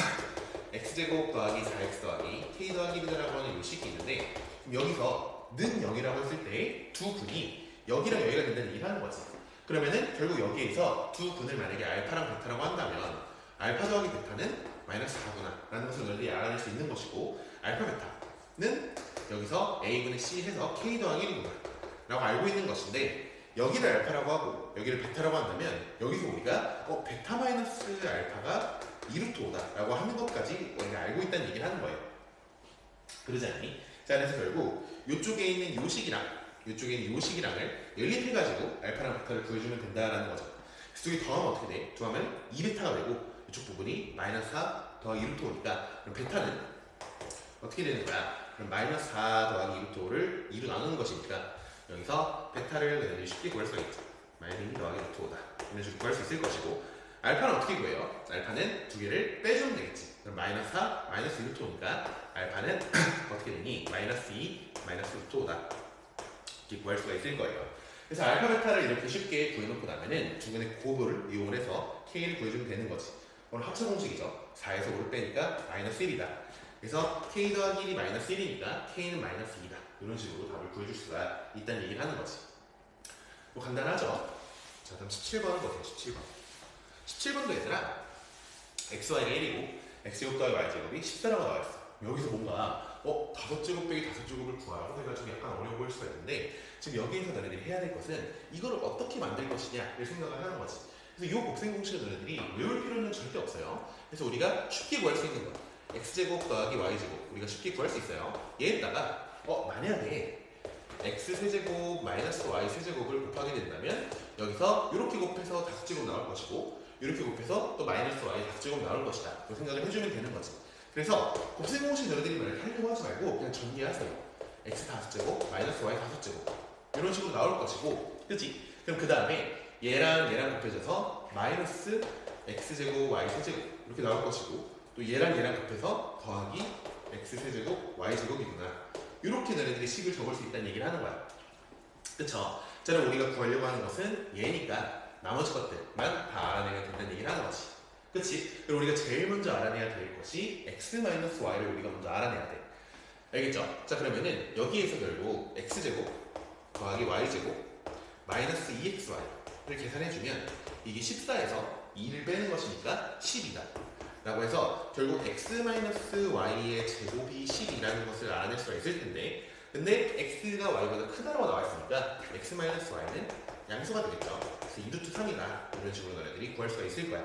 x제곱 더하기 4x 더하기 k 더하기 1이라고 하는 요 식이 있는데 여기서 는 0이라고 했을 때 두 근이 여기랑 여기가 된다는 얘기를 하는 거지. 그러면은 결국 여기에서 두 근을 만약에 알파랑 베타라고 한다면 알파 더하기 베타는 마이너스 4구나 라는 것을 너희들이 알아낼 수 있는 것이고 알파 베타는 여기서 a분의 c 해서 k 더하기 1이구나 라고 알고 있는 것인데 여기를 알파라고 하고 여기를 베타라고 한다면 여기서 우리가 베타 마이너스 알파가 2루트5다 라고 하는 것까지 우리가 알고 있다는 얘기를 하는 거예요. 그러지 않니? 자, 그래서 결국 이쪽에 있는 요 식이랑 이쪽에 있는 요 식이랑을 연립해가지고 알파랑 베타를 구해주면 된다라는 거죠. 그래서 여기 더하면 어떻게 돼? 더하면 2베타가 되고 이쪽 부분이 마이너스 4 더하기 2루트5니까 그럼 베타는 어떻게 되는 거야? 그럼 마이너스 4 더하기 2루트5를 2로 나누는 것이니까 여기서 베타를 그냥 쉽게 구할 수가 있죠. 마이너스 2 더하기 루트5다 이런 식으로 구할 수 있을 것이고 알파는 어떻게 구해요? 알파는 두 개를 빼주면 되겠지. 그럼 마이너스 4, 마이너스 2루트5니까 알파는 어떻게 되니? 마이너스 2, 마이너스 루트5다 이렇게 구할 수가 있을 거예요. 그래서 알파, 베타를 이렇게 쉽게 구해놓고 나면은 중간에 곱을 이용해서 k를 구해주면 되는 거지. 오늘 합차 공식이죠. 4에서 5를 빼니까 마이너스 1이다. 그래서 k 더하기 1이 마이너스 1이니까 k는 마이너스 2다. 이런 식으로 답을 구해줄 수가 있다는 얘기를 하는 거지. 뭐 간단하죠? 자, 다음 17번을 보세요. 17번. 17번도 얘들아 xy가 1이고 x제곱 더하기 y제곱이 14라고 나와있어. 여기서 뭔가 5제곱 빼기 5제곱을 구하라고 해가지고 약간 어려워 보일 수가 있는데 지금 여기에서 너네들이 해야 될 것은 이거를 어떻게 만들 것이냐를 생각을 하는 거지. 그래서 이 곱셈 공식을 너네들이 외울 필요는 절대 없어요. 그래서 우리가 쉽게 구할 수 있는 거 x제곱 더하기 y제곱 우리가 쉽게 구할 수 있어요. 얘에다가 만약에 x세제곱 마이너스 y세제곱을 곱하게 된다면 여기서 이렇게 곱해서 5제곱 나올 것이고 이렇게 곱해서 또 마이너스 y 5제곱 나올 것이다. 그 생각을 해주면 되는 거지. 그래서 곱셈 공식 너희들이 만약에 하려고 하지 말고 그냥 정리하세요. x 5제곱 마이너스 y 5제곱 이런 식으로 나올 것이고 그치? 그럼 그 다음에 얘랑 곱해져서 마이너스 x제곱 y세제곱 이렇게 나올 것이고 또 얘랑 곱해서 더하기 x세제곱 y제곱이구나 이렇게 너희들이 식을 적을 수 있다는 얘기를 하는 거야. 그쵸? 자, 그럼 우리가 구하려고 하는 것은 얘니까 나머지 것들만 다 알아내면 된다는 얘기를 하는 거지. 그치? 그럼 우리가 제일 먼저 알아내야 될 것이 x-y를 우리가 먼저 알아내야 돼. 알겠죠? 자, 그러면은 여기에서 결국 x제곱 더하기 y제곱 마이너스 2xy를 계산해주면 이게 14에서 2를 빼는 것이니까 10이다. 라고 해서 결국 x-y의 제곱이 10이라는 것을 알아낼 수가 있을 텐데 근데 x가 y보다 크다라고 나와있으니까 x-y는 양수가 되겠죠. 그래서 2루트 3이다. 이런 식으로 너네들이 구할 수가 있을 거야.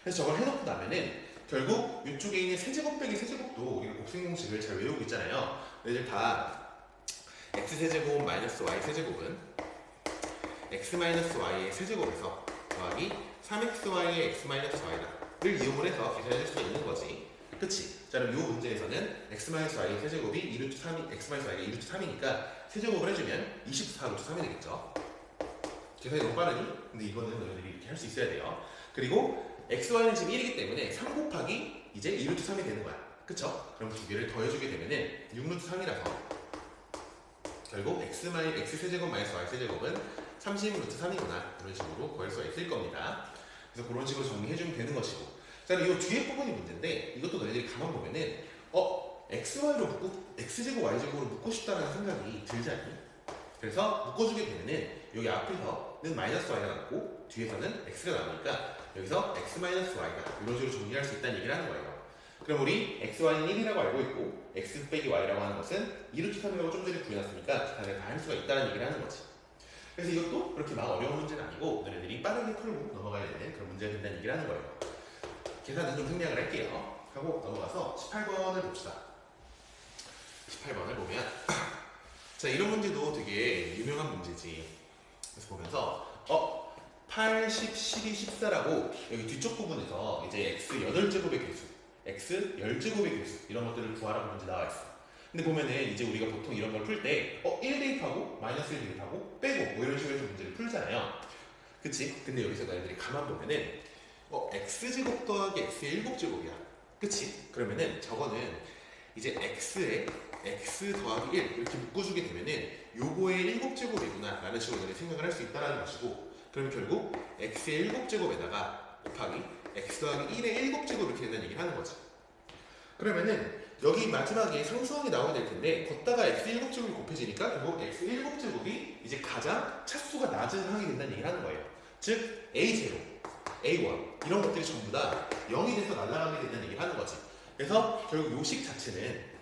그래서 저걸 해놓고 나면은 결국 이쪽에 있는 세제곱 빼기 세제곱도 우리가 곱셈 공식을 잘 외우고 있잖아요. 너희들 다 x세제곱 마이너스 y세제곱은 x-y의 세제곱에서 더하기 3xy의 x-y를 이용을 해서 계산해줄 수가 있는 거지. 그치? 자, 그럼 이 문제에서는 x-y의 세제곱이 2루트 3이, x-y가 2루트 3이니까 세제곱을 해주면 24루트 3이 되겠죠. 계산이 너무 빠르니? 근데 이거는 너희들이 이렇게 할 수 있어야 돼요. 그리고 x, y는 지금 1이기 때문에 3 곱하기 이제 2루트 3이 되는 거야. 그쵸? 그럼 두 개를 더해주게 되면은 6루트 3이라서 결국 x 세제곱 마이너스 y 세제곱은 30루트 3이구나. 이런 식으로 구할 수가 있을 겁니다. 그래서 그런 식으로 정리해주면 되는 것이고. 자, 이 뒤에 부분이 문제인데 이것도 너희들이 가만 보면은 xy로 x제곱 y제곱으로 묶고 싶다는 생각이 들지 않니? 그래서 묶어주게 되면은 여기 앞에서는 마이너스 y가 남고 뒤에서는 x가 나오니까 여기서 x 마이너스 y가 이런 식으로 정리할 수 있다는 얘기를 하는 거예요. 그럼 우리 xy는 1이라고 알고 있고 x 빼기 y라고 하는 것은 2루트 3이라고 좀 전에 구해놨으니까 계산을 다 할 수가 있다는 얘기를 하는 거지. 그래서 이것도 그렇게 막 어려운 문제는 아니고 너희들이 빠르게 풀고 넘어가야 되는 그런 문제가 된다는 얘기를 하는 거예요. 계산은 좀 생략을 할게요. 하고 넘어가서 18번을 봅시다. 18번을 보면 자, 이런 문제도 되게 유명한 문제지. 그래서 보면서 8, 10, 12, 14라고 여기 뒤쪽 부분에서 이제 x 8제곱의 개수, x 10제곱의 개수 이런 것들을 구하라고 문제 나와 있어. 근데 보면은 이제 우리가 보통 이런 걸 풀 때 1 대입하고 마이너스 1 대입하고 빼고 뭐 이런 식으로 해서 문제를 풀잖아요. 그치? 근데 여기서 너희들이 가만 보면은 x제곱 더하기 x의 7제곱이야. 그치? 그러면은 저거는 이제 x에 x 더하기 1 이렇게 묶어주게 되면은 요거의 7제곱이구나 라는 식으로 너희들이 생각을 할 수 있다는 것이고, 그러면 결국 x의 7제곱에다가 곱하기 x 더하기 1의 7제곱 이렇게 된다는 얘기를 하는 거지. 그러면은 여기 마지막에 상수항이 나오게 될 텐데 걷다가 x의 7제곱이 곱해지니까 결국 x의 7제곱이 이제 가장 차수가 낮은 항이 된다는 얘기를 하는 거예요. 즉 a0, a1 이런 것들이 전부 다 0이 돼서 날아가게 된다는 얘기를 하는 거지. 그래서 결국 요식 자체는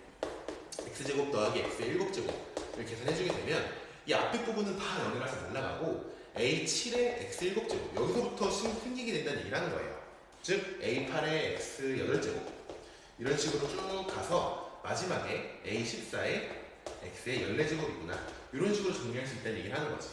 x제곱 더하기 x의 7제곱을 계산해주게 되면 이 앞에 부분은 다 0이라서 날아가고 a7의 x 7제곱 여기서부터 생기게 된다는 얘기를 하는 거예요. 즉 a8의 x 8제곱 이런 식으로 쭉 가서 마지막에 a14의 x의 14제곱이구나 이런 식으로 정리할 수 있다는 얘기를 하는 거지.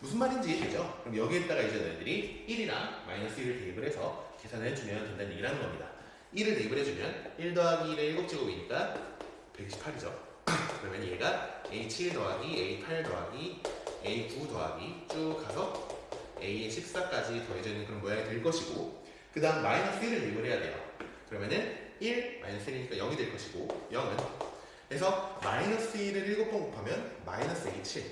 무슨 말인지 이해되죠? 그럼 여기에다가 이제 너희들이 1이랑 마이너스 1을 대입을 해서 계산을 해주면 된다는 얘기를 하는 겁니다. 1을 대입을 해주면 1 더하기 1의 7제곱이니까 128이죠. 그러면 얘가 a7 더하기 a8 더하기 a9 더하기 쭉 가서 a의 14까지 더해지는 그런 모양이 될 것이고, 그 다음 마이너스 1을 대입을 해야 돼요. 그러면은 1 마이너스 1이니까 0이 될 것이고 0은 그래서 마이너스 1을 7번 곱하면 마이너스 a7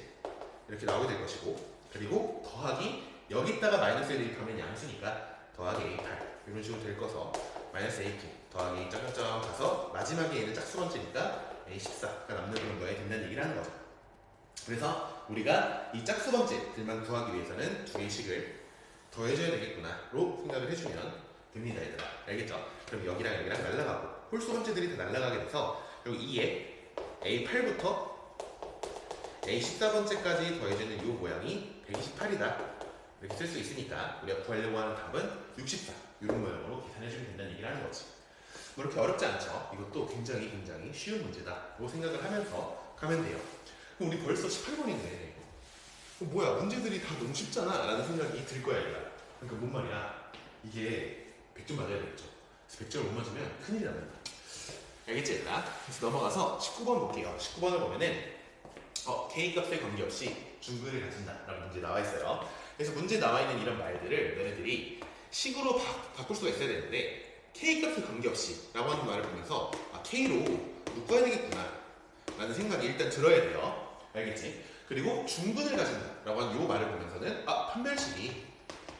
이렇게 나오게 될 것이고, 그리고 더하기 여기다가 마이너스 1을 대입하면 양수니까 더하기 a8 이런 식으로 될 거서 마이너스 a9 더하기 점점점 가서 마지막에 얘는 짝수번째니까 a14가 남는 그런 모양이 된다는 얘기를 하는 거죠. 그래서 우리가 이 짝수번째들만 구하기 위해서는 두 개의 식을 더해줘야 되겠구나로 생각을 해주면 됩니다, 얘들아. 알겠죠? 그럼 여기랑 여기랑 날라가고 홀수번째들이 다 날라가게 돼서 그리고 2에 a8부터 a14번째까지 더해지는 이 모양이 128이다 이렇게 쓸 수 있으니까 우리가 구하려고 하는 답은 64 이런 모양으로 계산해주면 된다는 얘기를 하는 거지. 뭐 이렇게 어렵지 않죠? 이것도 굉장히 쉬운 문제다라고 생각을 하면서 가면 돼요. 그럼 우리 벌써 18번이네. 뭐야, 문제들이 다 너무 쉽잖아 라는 생각이 들 거야, 얘가. 그러니까 뭔 말이야, 이게 100점 맞아야 되겠죠. 100점을 못 맞으면 큰일이 납니다. 알겠지, 얘들아? 그래서 넘어가서 19번 볼게요. 19번을 보면은 K값에 관계없이 중근을 가진다 라는 문제 나와 있어요. 그래서 문제에 나와 있는 이런 말들을 너네들이 식으로 바꿀 수가 있어야 되는데, K값에 관계없이 라고 하는 말을 보면서 K로 묶어야 되겠구나 라는 생각이 일단 들어야 돼요. 알겠지? 그리고 중근을 가진다 라고 하는 이 말을 보면서는 판별식이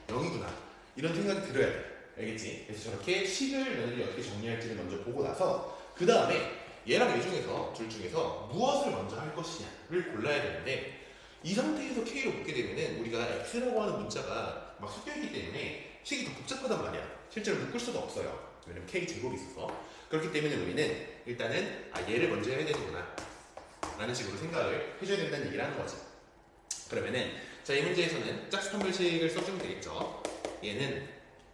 0이구나 이런 생각이 들어야 돼. 알겠지? 그래서 저렇게 식을 너네들이 어떻게 정리할지를 먼저 보고 나서 그 다음에 얘랑 얘 중에서 둘 중에서 무엇을 먼저 할 것이냐를 골라야 되는데, 이 상태에서 K로 묶게 되면은 우리가 X라고 하는 문자가 막 섞여있기 때문에 식이 더 복잡하단 말이야. 실제로 묶을 수가 없어요. 왜냐면 K 제곱이 있어서. 그렇기 때문에 우리는 일단은 얘를 먼저 해야 되는구나 라는 식으로 생각을 해줘야 된다는 얘기를 하는 거지. 그러면은 자, 이 문제에서는 짝수 판별식을 써주면 되겠죠. 얘는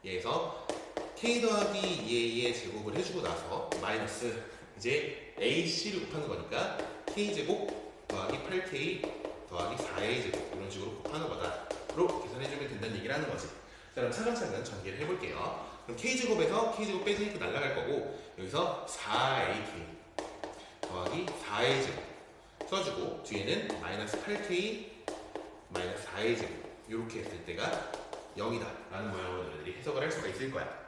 얘에서 K 더하기 2A의 제곱을 해주고 나서 마이너스 이제 AC를 곱하는 거니까 K제곱 더하기 8K 더하기 4A 제곱 이런 식으로 곱하는 거다로 계산해주면 된다는 얘기를 하는 거지. 자, 그럼 차근차근 전개를 해볼게요. 그럼 K제곱에서 K제곱 빼주니까 날아갈 거고, 여기서 4AK 더하기 4A 제곱 써주고 뒤에는 마이너스 8K 마이너스 4A 제곱 이렇게 했을 때가 0이다 라는 모양으로 너희들이 해석을 할 수가 있을 거야.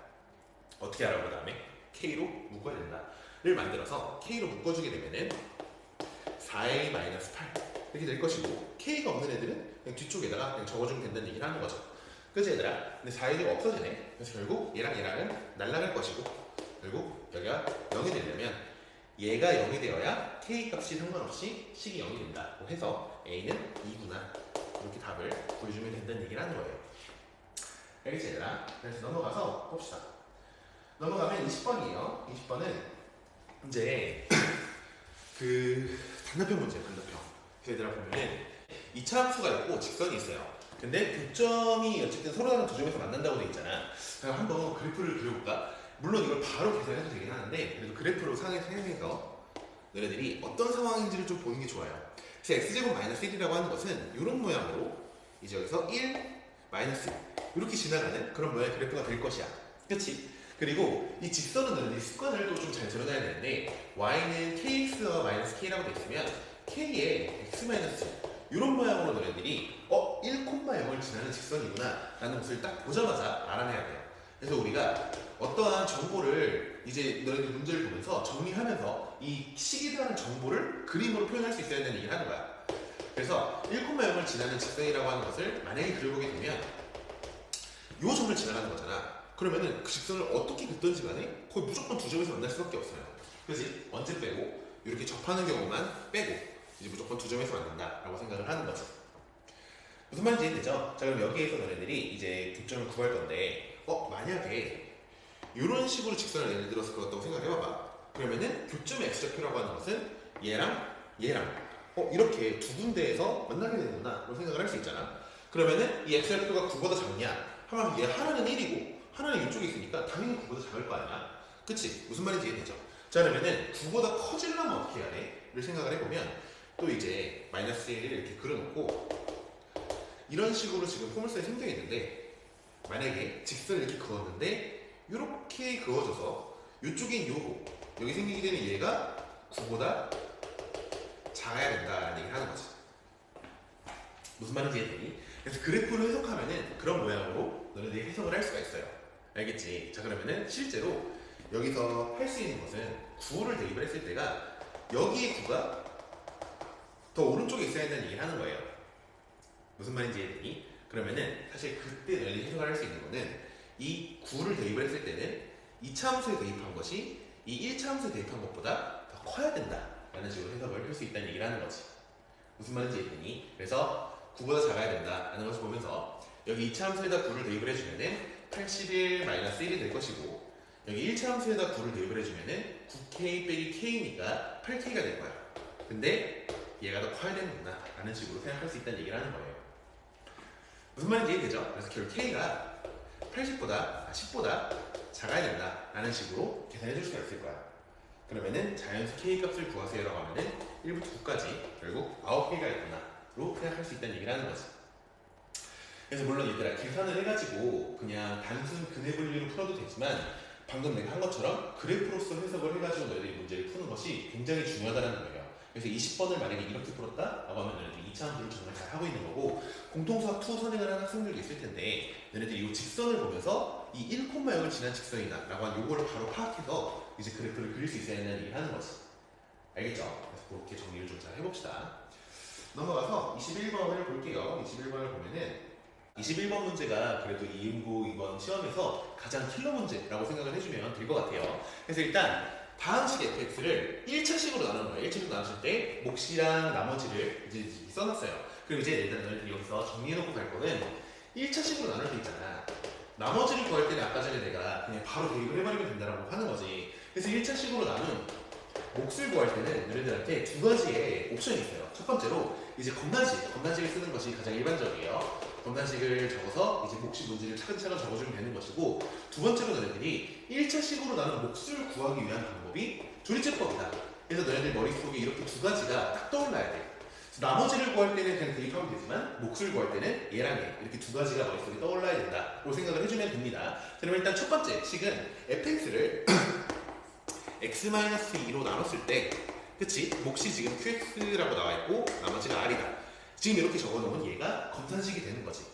어떻게 알아보 다음에 K로 묶어야 된다를 만들어서 K로 묶어주게 되면은 4A-8 이렇게 될 것이고, K가 없는 애들은 그냥 뒤쪽에다가 그냥 적어주면 된다는 얘기를 하는 거죠. 그치 얘들아? 근데 4A가 없어지네. 그래서 결국 얘랑 얘랑은 날아갈 것이고, 결국 여기가 0이 되려면 얘가 0이 되어야 K 값이 상관없이 식이 0이 된다고 해서 A는 2구나 이렇게 답을 보여주면 된다는 얘기를 하는 거예요. 알겠지 얘들아? 그래서 넘어가서 봅시다. 넘어가면 20번이에요. 20번은 이제 그 단답형 문제예요. 단답형. 그래서 얘들아 보면은 2차 함수가 있고 직선이 있어요. 근데 교점이 어쨌든 서로 다른 두 점에서 만난다고 돼 있잖아. 그럼 한번 그래프를 그려볼까? 물론 이걸 바로 계산해도 되긴 하는데 그래도 그래프로 사용해서 너네들이 어떤 상황인지를 좀 보는 게 좋아요. 그래서 x제곱 마이너스 1이라고 하는 것은 이런 모양으로 이제 여기서 1, 마이너스 1 이렇게 지나가는 그런 모양의 그래프가 될 것이야. 그치? 그리고 이 직선은 너네들이 습관을 또 좀 잘 들어놔야 되는데 y는 kx와 마이너스 k라고 돼 있으면 k에 x 마이너스 1 이런 모양으로 너네들이 1,0을 지나는 직선이구나 라는 것을 딱 보자마자 알아내야 돼요. 그래서 우리가 어떠한 정보를 이제 너희들 문제를 보면서 정리하면서 이 식에 대한 정보를 그림으로 표현할 수 있어야 되는 얘기를 하는 거야. 그래서 1,0을 지나는 직선이라고 하는 것을 만약에 그려보게 되면 이 점을 지나가는 거잖아. 그러면은 그 직선을 어떻게 긋든지 간에 거의 무조건 두 점에서 만날 수밖에 없어요. 그지? 언제 빼고 이렇게 접하는 경우만 빼고 이제 무조건 두 점에서 만난다 라고 생각을 하는 거지. 무슨 말인지 이해되죠? 자, 그럼 여기에서 너네들이 이제 교점을 구할 건데 만약에 이런 식으로 직선을 예를 들어서 그었다고 생각해봐봐. 그러면은 교점의 x좌표라고 하는 것은 얘랑 이렇게 두 군데에서 만나게 되는구나 라고 생각을 할 수 있잖아. 그러면은 이 x좌표가 9보다 작냐? 하면 얘 하나는 1이고 하나는 이쪽에 있으니까 당연히 9보다 작을 거 아니야? 그치? 무슨 말인지 이해되죠? 자, 그러면은 9보다 커지려면 어떻게 해야 돼? 를 생각을 해보면 또 이제 마이너스 1을 이렇게 그려놓고 이런 식으로 지금 포물선이 생성했는데 만약에 직선을 이렇게 그었는데 이렇게 그어져서 이쪽인 요거 여기 생기게 되는 얘가 9보다 작아야 된다라는 얘기를 하는 거지. 무슨 말인지 이해되니? 그래서 그래프를 해석하면은 그런 모양으로 너네들이 해석을 할 수가 있어요. 알겠지? 자, 그러면은 실제로 여기서 할 수 있는 것은 9를 대입을 했을 때가 여기에 9가 더 오른쪽에 있어야 된다는 얘기를 하는 거예요. 무슨 말인지 이해되니? 그러면은 사실 그때 너희들이 해석을 할 수 있는 거는 이 9를 대입을 했을 때는 2차 함수에 대입한 것이 이 1차 함수에 대입한 것보다 더 커야 된다 라는 식으로 해석을 할 수 있다는 얘기를 하는 거지. 무슨 말인지 이해되니? 그래서 9보다 작아야 된다 라는 것을 보면서 여기 2차 함수에다 9를 대입을 해주면은 81-1이 될 것이고 여기 1차 함수에다 9를 대입을 해주면은 9k 빼기 k니까 8k가 될 거야. 근데 얘가 더 커야 되는구나 라는 식으로 생각할 수 있다는 얘기를 하는 거예요. 무슨 말인지 이해되죠? 그래서 결국 k가 10보다 작아야 된다 라는 식으로 계산해 줄 수가 있을 거야. 그러면은 자연수 k 값을 구하세요 라고 하면은 1부터 9까지 결국 9개가 있구나 로 생각할 수 있다는 얘기를 하는 거지. 그래서 물론 얘들아 계산을 해가지고 그냥 단순 근해 분리로 풀어도 되지만 방금 내가 한 것처럼 그래프로서 해석을 해가지고 너희들이 문제를 푸는 것이 굉장히 중요하다는 거예요. 그래서 20번을 만약에 이렇게 풀었다? 라고 하면 너희들이 2차 함수를 정말 잘 하고 있는 거고 공통수학 2 선행을 하는 학생들도 있을 텐데 너희들이 이 직선을 보면서 이 1,0을 지난 직선이다 라고 하는 요거를 바로 파악해서 이제 그래프를 그릴 수 있어야 된다는 얘기를 하는 거지. 알겠죠? 그래서 그렇게 정리를 좀 잘 해봅시다. 넘어가서 21번을 볼게요. 21번을 보면은 21번 문제가 그래도 이응고 이번 시험에서 가장 킬러 문제라고 생각을 해주면 될 것 같아요. 그래서 일단 다항식 fx를 1차식으로 나누는 거예요. 1차식으로 나눴을 때 몫이랑 나머지를 이제 써놨어요. 그리고 이제 일단 너희들이 여기서 정리해놓고 갈 거는 1차식으로 나눌 때 있잖아. 나머지를 구할 때는 아까 전에 내가 그냥 바로 대입을 해버리면 된다라고 하는 거지. 그래서 1차식으로 나눈 몫을 구할 때는 너희들한테 두 가지의 옵션이 있어요. 첫 번째로 이제 검단식을 쓰는 것이 가장 일반적이에요. 검단식을 적어서 이제 몫이 뭔지를 차근차근 적어주면 되는 것이고 두 번째로 너희들이 1차식으로 나눈 몫을 구하기 위한 방법이 조리제법이다. 그래서 너희들 머릿속에 이렇게 두 가지가 딱 떠올라야 돼. 나머지를 구할 때는 그냥 대입하면 되지만 몫을 구할 때는 얘랑 얘 이렇게 두 가지가 머릿속에 떠올라야 된다고 생각을 해주면 됩니다. 그러면 일단 첫 번째 식은 fx를 x-2로 나눴을 때 그치? 몫이 지금 qx라고 나와있고 나머지가 r이다. 지금 이렇게 적어놓으면 얘가 검산식이 되는 거지.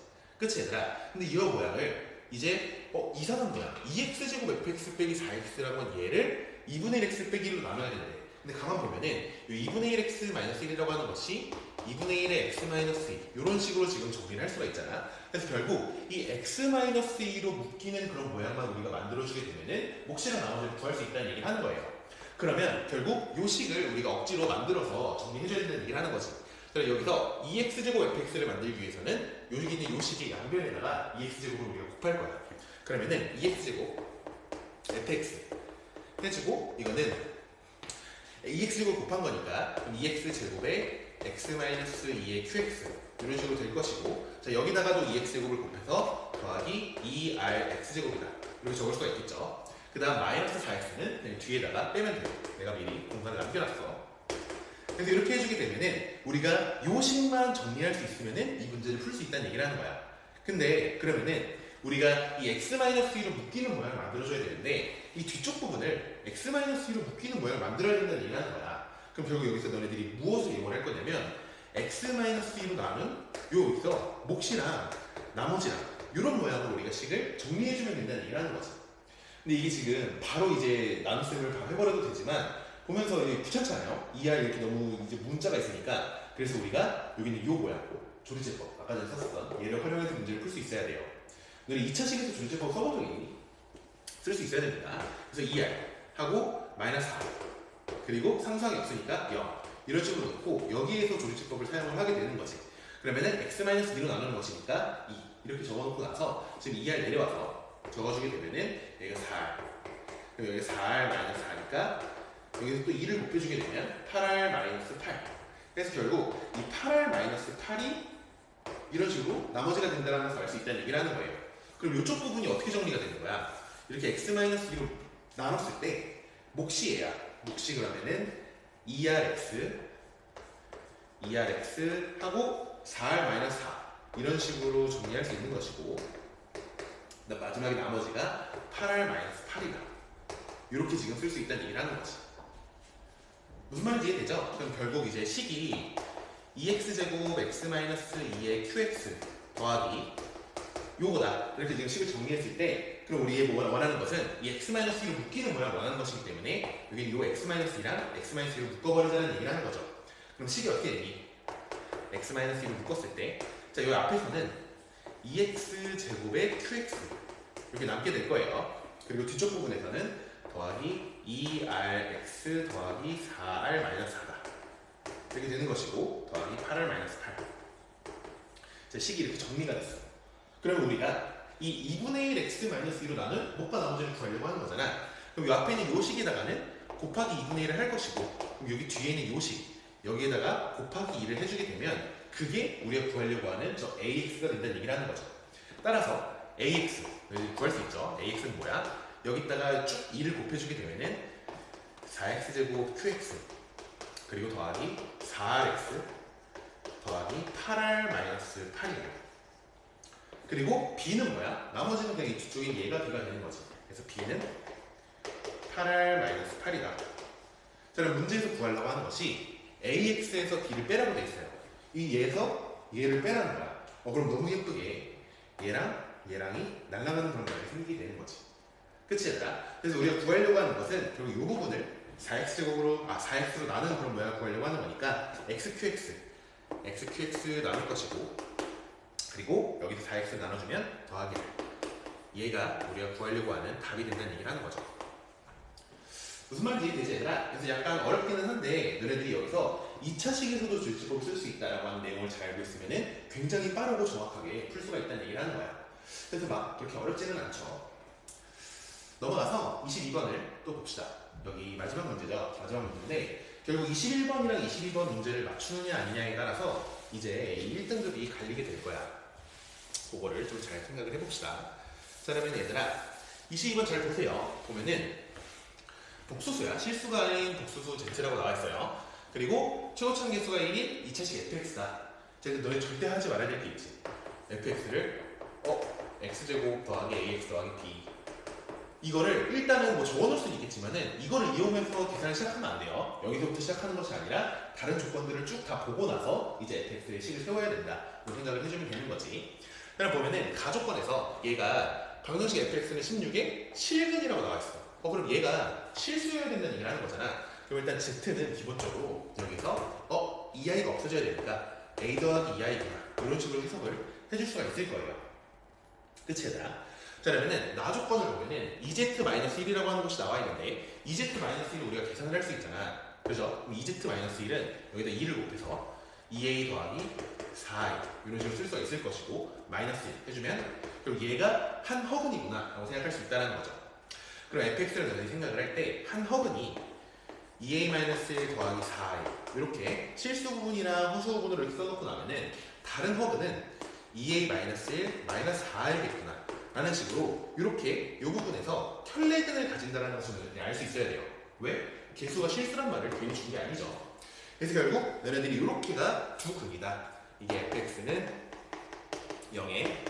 그치 얘들아? 근데 이 모양을 이제 이상한 모양 2x제곱 fx 빼기 4x라고 얘를 2분의 1x 빼기 1로 나눠야 되는데 근데 가만 보면은 이 2분의 1x 마이너스 1이라고 하는 것이 2분의 1의 x 마이너스 2 이런 식으로 지금 정리를 할 수가 있잖아. 그래서 결국 이 x 마이너스 2로 묶이는 그런 모양만 우리가 만들어주게 되면은 몫이랑 나머지를 구할 수 있다는 얘기를 하는 거예요. 그러면 결국 요 식을 우리가 억지로 만들어서 정리해줘야 된다는 얘기를 하는 거지. 그래서 여기서 2x제곱 fx를 만들기 위해서는 여기 있는 요 식의 양변에다가 2x제곱을 우리가 곱할 거야. 그러면은 2x제곱 fx 해주고 이거는 2x제곱 곱한 거니까 2x제곱에 x-2의 qx 이런 식으로 될 것이고 자 여기다가도 2x제곱을 곱해서 더하기 2rx제곱이다 이렇게 적을 수가 있겠죠. 그 다음 마이너스 4x는 그냥 뒤에다가 빼면 돼요. 내가 미리 공간을 남겨놨어. 그래서 이렇게 해주게 되면은 우리가 요 식만 정리할 수 있으면은 이 문제를 풀 수 있다는 얘기를 하는 거야. 근데 그러면은 우리가 이 x-2로 묶이는 모양을 만들어줘야 되는데 이 뒤쪽 부분을 x-2로 묶이는 모양을 만들어야 된다는 얘기를 하는 거야. 그럼 결국 여기서 너네들이 무엇을 이용을 할 거냐면 x-2로 나눈 여기서 몫이랑 나머지랑 이런 모양으로 우리가 식을 정리해주면 된다는 얘기를 하는 거지. 근데 이게 지금 바로 이제 나눗셈을 바로 해버려도 되지만 보면서 귀찮잖아요. 이하 이렇게 너무 이제 문자가 있으니까 그래서 우리가 여기는 요 모양 조리제법 아까 전에 썼었던 얘를 활용해서 문제를 풀 수 있어야 돼요. 너네 2차식에서 조리제법 써본 적이 있니? 쓸 수 있어야 됩니다. 그래서 2r 하고 마이너스 4 그리고 상수항이 없으니까 0 이런 식으로 놓고 여기에서 조리제법을 사용을 하게 되는 거지. 그러면은 x-2로 나누는 것이니까 2 이렇게 적어놓고 나서 지금 2r 내려와서 적어주게 되면은 여기가 4r 그럼 여기 4r 마이너스 4니까 여기서 또 2를 곱해주게 되면 8r 마이너스 8 그래서 결국 이 8r 마이너스 8이 이런 식으로 나머지가 된다는 것을 알 수 있다는 얘기를 하는 거예요. 그럼 이쪽 부분이 어떻게 정리가 되는 거야? 이렇게 x-2로 나눴을 때 몫이 얘야. 몫이 그러면은 2rx 하고 4r 마이너스 4 이런 식으로 정리할 수 있는 것이고 마지막에 나머지가 8r 마이너스 8이다 이렇게 지금 쓸 수 있다는 얘기를 하는 거지. 무슨 말인지 이해되죠? 그럼 결국 이제 식이 2x제곱 x-2의 qx 더하기 요거다 이렇게 지금 식을 정리했을 때 그럼 우리의 원하는 것은 이 x-2로 묶이는 모양을 원하는 것이기 때문에 여기 요 x-2랑 x-2로 묶어버리자는 얘기를 하는 거죠. 그럼 식이 어떻게 되니? x-2로 묶었을 때 자, 요 앞에서는 2x제곱의 qx 이렇게 남게 될 거예요. 그리고 뒤쪽 부분에서는 더하기 2rx 더하기 4r 마이너스 4다 이렇게 되는 것이고 더하기 8r 마이너스 8 자, 식이 이렇게 정리가 됐어. 그러면 우리가 이 2분의 1 x 마이너스 2로 나눈 몫과 나머지를 구하려고 하는 거잖아. 그럼 이 앞에 있는 요 식에다가는 곱하기 2분의 1을 할 것이고 그럼 여기 뒤에 있는 요 식 여기에다가 곱하기 2를 해주게 되면 그게 우리가 구하려고 하는 저 ax가 된다는 얘기를 하는 거죠. 따라서 ax 구할 수 있죠. ax는 뭐야? 여기다가 쭉 2를 곱해주게 되면은 4x제곱 qx 그리고 더하기 4rx 더하기 8r 마이너스 8이에요. 그리고 b는 뭐야? 나머지는 그냥 이 뒤쪽인 얘가 b가 되는 거지. 그래서 b는 8r 마이너스 8이다. 자, 그럼 문제에서 구하려고 하는 것이 ax에서 b를 빼라고 돼 있어요. 이 얘에서 얘를 빼라는 거야. 그럼 너무 예쁘게 얘랑 얘랑이 날아가는 그런 모양이 생기게 되는 거지. 그치 얘들아? 그래서 우리가 구하려고 하는 것은 결국 이 부분을 4x제곱으로 4x로 나누는 그런 모양을 구하려고 하는 거니까 xqx 나눌 것이고 그리고 여기서 4x 나눠주면 더하기 얘가 우리가 구하려고 하는 답이 된다는 얘기를 하는 거죠. 무슨 말인지 이해되지 얘들아? 그래서 약간 어렵기는 한데 너네들이 여기서 2차식에서도 조리제법을 쓸 수 있다라고 하는 내용을 잘 알고 있으면 굉장히 빠르고 정확하게 풀 수가 있다는 얘기를 하는 거야. 그래서 막 그렇게 어렵지는 않죠. 넘어가서 22번을 또 봅시다. 여기 마지막 문제죠. 마지막 문제인데 결국 21번이랑 22번 문제를 맞추느냐 아니냐에 따라서 이제 1등급이 갈리게 될 거야. 그거를 좀 잘 생각을 해봅시다. 자, 그러면 얘들아 22번 잘 보세요. 보면은 복수수야. 실수가 아닌 복수수 z라고 나와있어요. 그리고 최고차계수가 1인 2차식 fx다. 제가 너네 절대 하지 말아야 될 게 있지. fx를 x제곱 더하기 ax 더하기 b 이거를 일단은 뭐 적어놓을 수는 있겠지만은 이거를 이용해서 계산을 시작하면 안 돼요. 여기서부터 시작하는 것이 아니라 다른 조건들을 쭉 다 보고 나서 이제 fx의 식을 세워야 된다. 이런 생각을 해주면 되는 거지. 그럼 보면은 가족권에서 얘가 방정식 fx는 16에 7근이라고 나와 있어. 그럼 얘가 실수여야 된다는 얘기를 하는 거잖아. 그럼 일단 z는 기본적으로 여기서 이 i가 없어져야 되니까 a 더하기 2i구나 이런 식으로 해석을 해줄 수가 있을 거예요. 그치 얘들아? 자 그러면은 나 조건을 보면은 2z-1이라고 하는 것이 나와 있는데 2z-1을 우리가 계산을 할 수 있잖아. 그죠? 그럼 2z-1은 여기다 2를 곱해서 2a 더하기 4i 이런 식으로 쓸 수가 있을 것이고 마이너스 1 해주면 그럼 얘가 한 허근이구나 라고 생각할 수 있다는 거죠. 그럼 fx를 너희들이 생각을 할 때 한 허근이 2a-1 더하기 4i 이렇게 실수 부분이나 허수 부분으로 이렇게 써놓고 나면은 다른 허근은 2a-1 마이너스 4i겠구나 라는 식으로 이렇게 이 부분에서 켤레근을 가진다는 것을 알 수 있어야 돼요. 왜? 개수가 실수란 말을 괜히 준 게 아니죠. 그래서 결국 너네들이 이렇게가 두 근이다. 이게 fx는 0에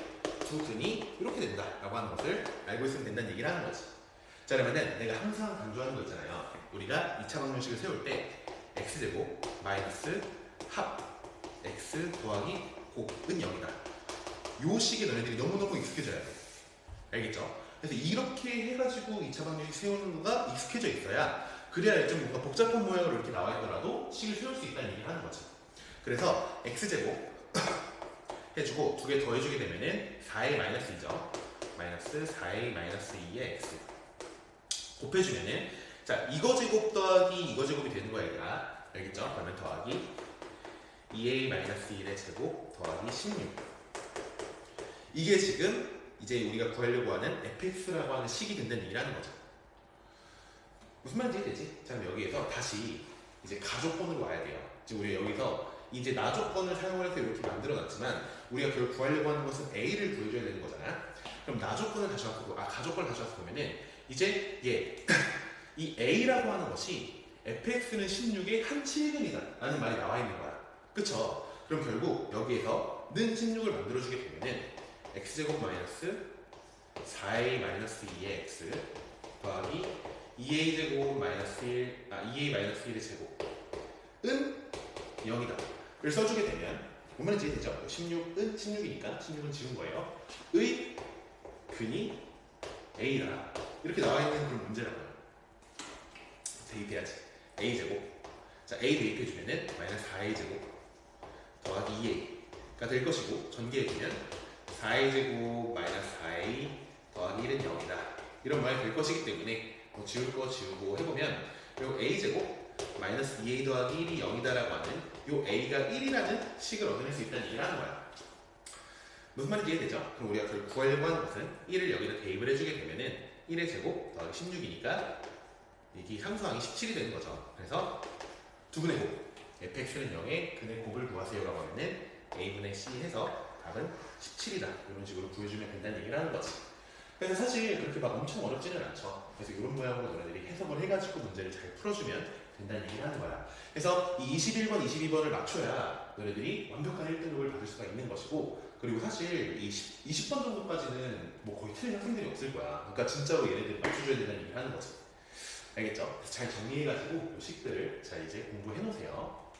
두 근이 이렇게 된다 라고 하는 것을 알고 있으면 된다는 얘기를 하는 거지. 자 그러면은 내가 항상 강조하는 거 있잖아요. 우리가 2차 방정식을 세울 때 x제곱 마이너스 합 x 더하기 곱은 0이다. 요 식에 너네들이 너무너무 익숙해져야 돼. 알겠죠? 그래서 이렇게 해가지고 2차 방정식 세우는 거가 익숙해져 있어야 그래야 좀 뭔가 복잡한 모양으로 이렇게 나와 있더라도 식을 세울 수 있다는 얘기를 하는 거지. 그래서 x제곱 해주고 두 개 더 해주게 되면은 4a 마이너스 2죠. 마이너스 4a 마이너스 2의 x 곱해주면은 자 이거 제곱 더하기 이거 제곱이 되는 거야 얘들아. 알겠죠? 그러면 더하기 2a 마이너스 1의 제곱 더하기 16 이게 지금 이제 우리가 구하려고 하는 fx라고 하는 식이 된다는 얘기를 하는 거죠. 무슨 말인지 이해되지? 자 그럼 여기에서 다시 이제 가조건으로 와야 돼요. 지금 우리가 여기서 이제 나 조건을 사용을 해서 이렇게 만들어 놨지만 우리가 그걸 구하려고 하는 것은 a를 구해줘야 되는 거잖아. 그럼 나 조건을 다시 와서 가조건을 다시 와서 보면은 이제 이 a라고 하는 것이 fx는 16의 한 7근이다 라는 말이 나와 있는 거야. 그쵸? 그럼 결국 여기에서 는 16을 만들어주게 되면은 x제곱 마이너스 4a 마이너스 2의 x 더하기 2a 제곱 마이너스 2a 마이너스 1의 제곱은 0이다 를 써주게 되면 보면 이제 되죠? 16은 16이니까 16은 지운 거예요. 의 근이 a다 이렇게 나와 있는 그런 문제라고요. 대입해야지. a 제곱 자 a 대입해주면은 마이너스 4a 제곱 더하기 2a가 될 것이고 전개해주면 4a 제곱 마이너스 4a 더하기 1은 0이다 이런 말이 될 것이기 때문에 뭐 지울 거 지우고 해보면 그리고 a 제곱 마이너스 2a 더하기 1이 0이다라고 하는 요 a가 1이라는 식을 얻어낼 수 있다는 얘기를 하는 거야. 무슨 말인지 이해되죠? 그럼 우리가 그걸 구하려고 하는 것은 1을 여기다 대입을 해주게 되면은 1의 제곱 더하기 16이니까 이게 함수항이 17이 되는 거죠. 그래서 두분의 곱 fx는 0에 근의 곱을 구하세요라고 하면은 a분의 c 해서 답은 17이다 이런 식으로 구해주면 된다는 얘기를 하는 거지. 그래서 사실 그렇게 막 엄청 어렵지는 않죠. 그래서 이런 모양으로 너네들이 해석을 해가지고 문제를 잘 풀어주면 된다는 얘기를 하는 거야. 그래서 이 21번, 22번을 맞춰야 너네들이 완벽한 1등급을 받을 수가 있는 것이고 그리고 사실 이 20번 정도까지는 뭐 거의 틀린 학생들이 없을 거야. 그러니까 진짜로 얘네들 맞춰줘야 된다는 얘기를 하는 거지. 알겠죠? 그래서 잘 정리해가지고 이 식들을 잘 이제 공부해 놓으세요.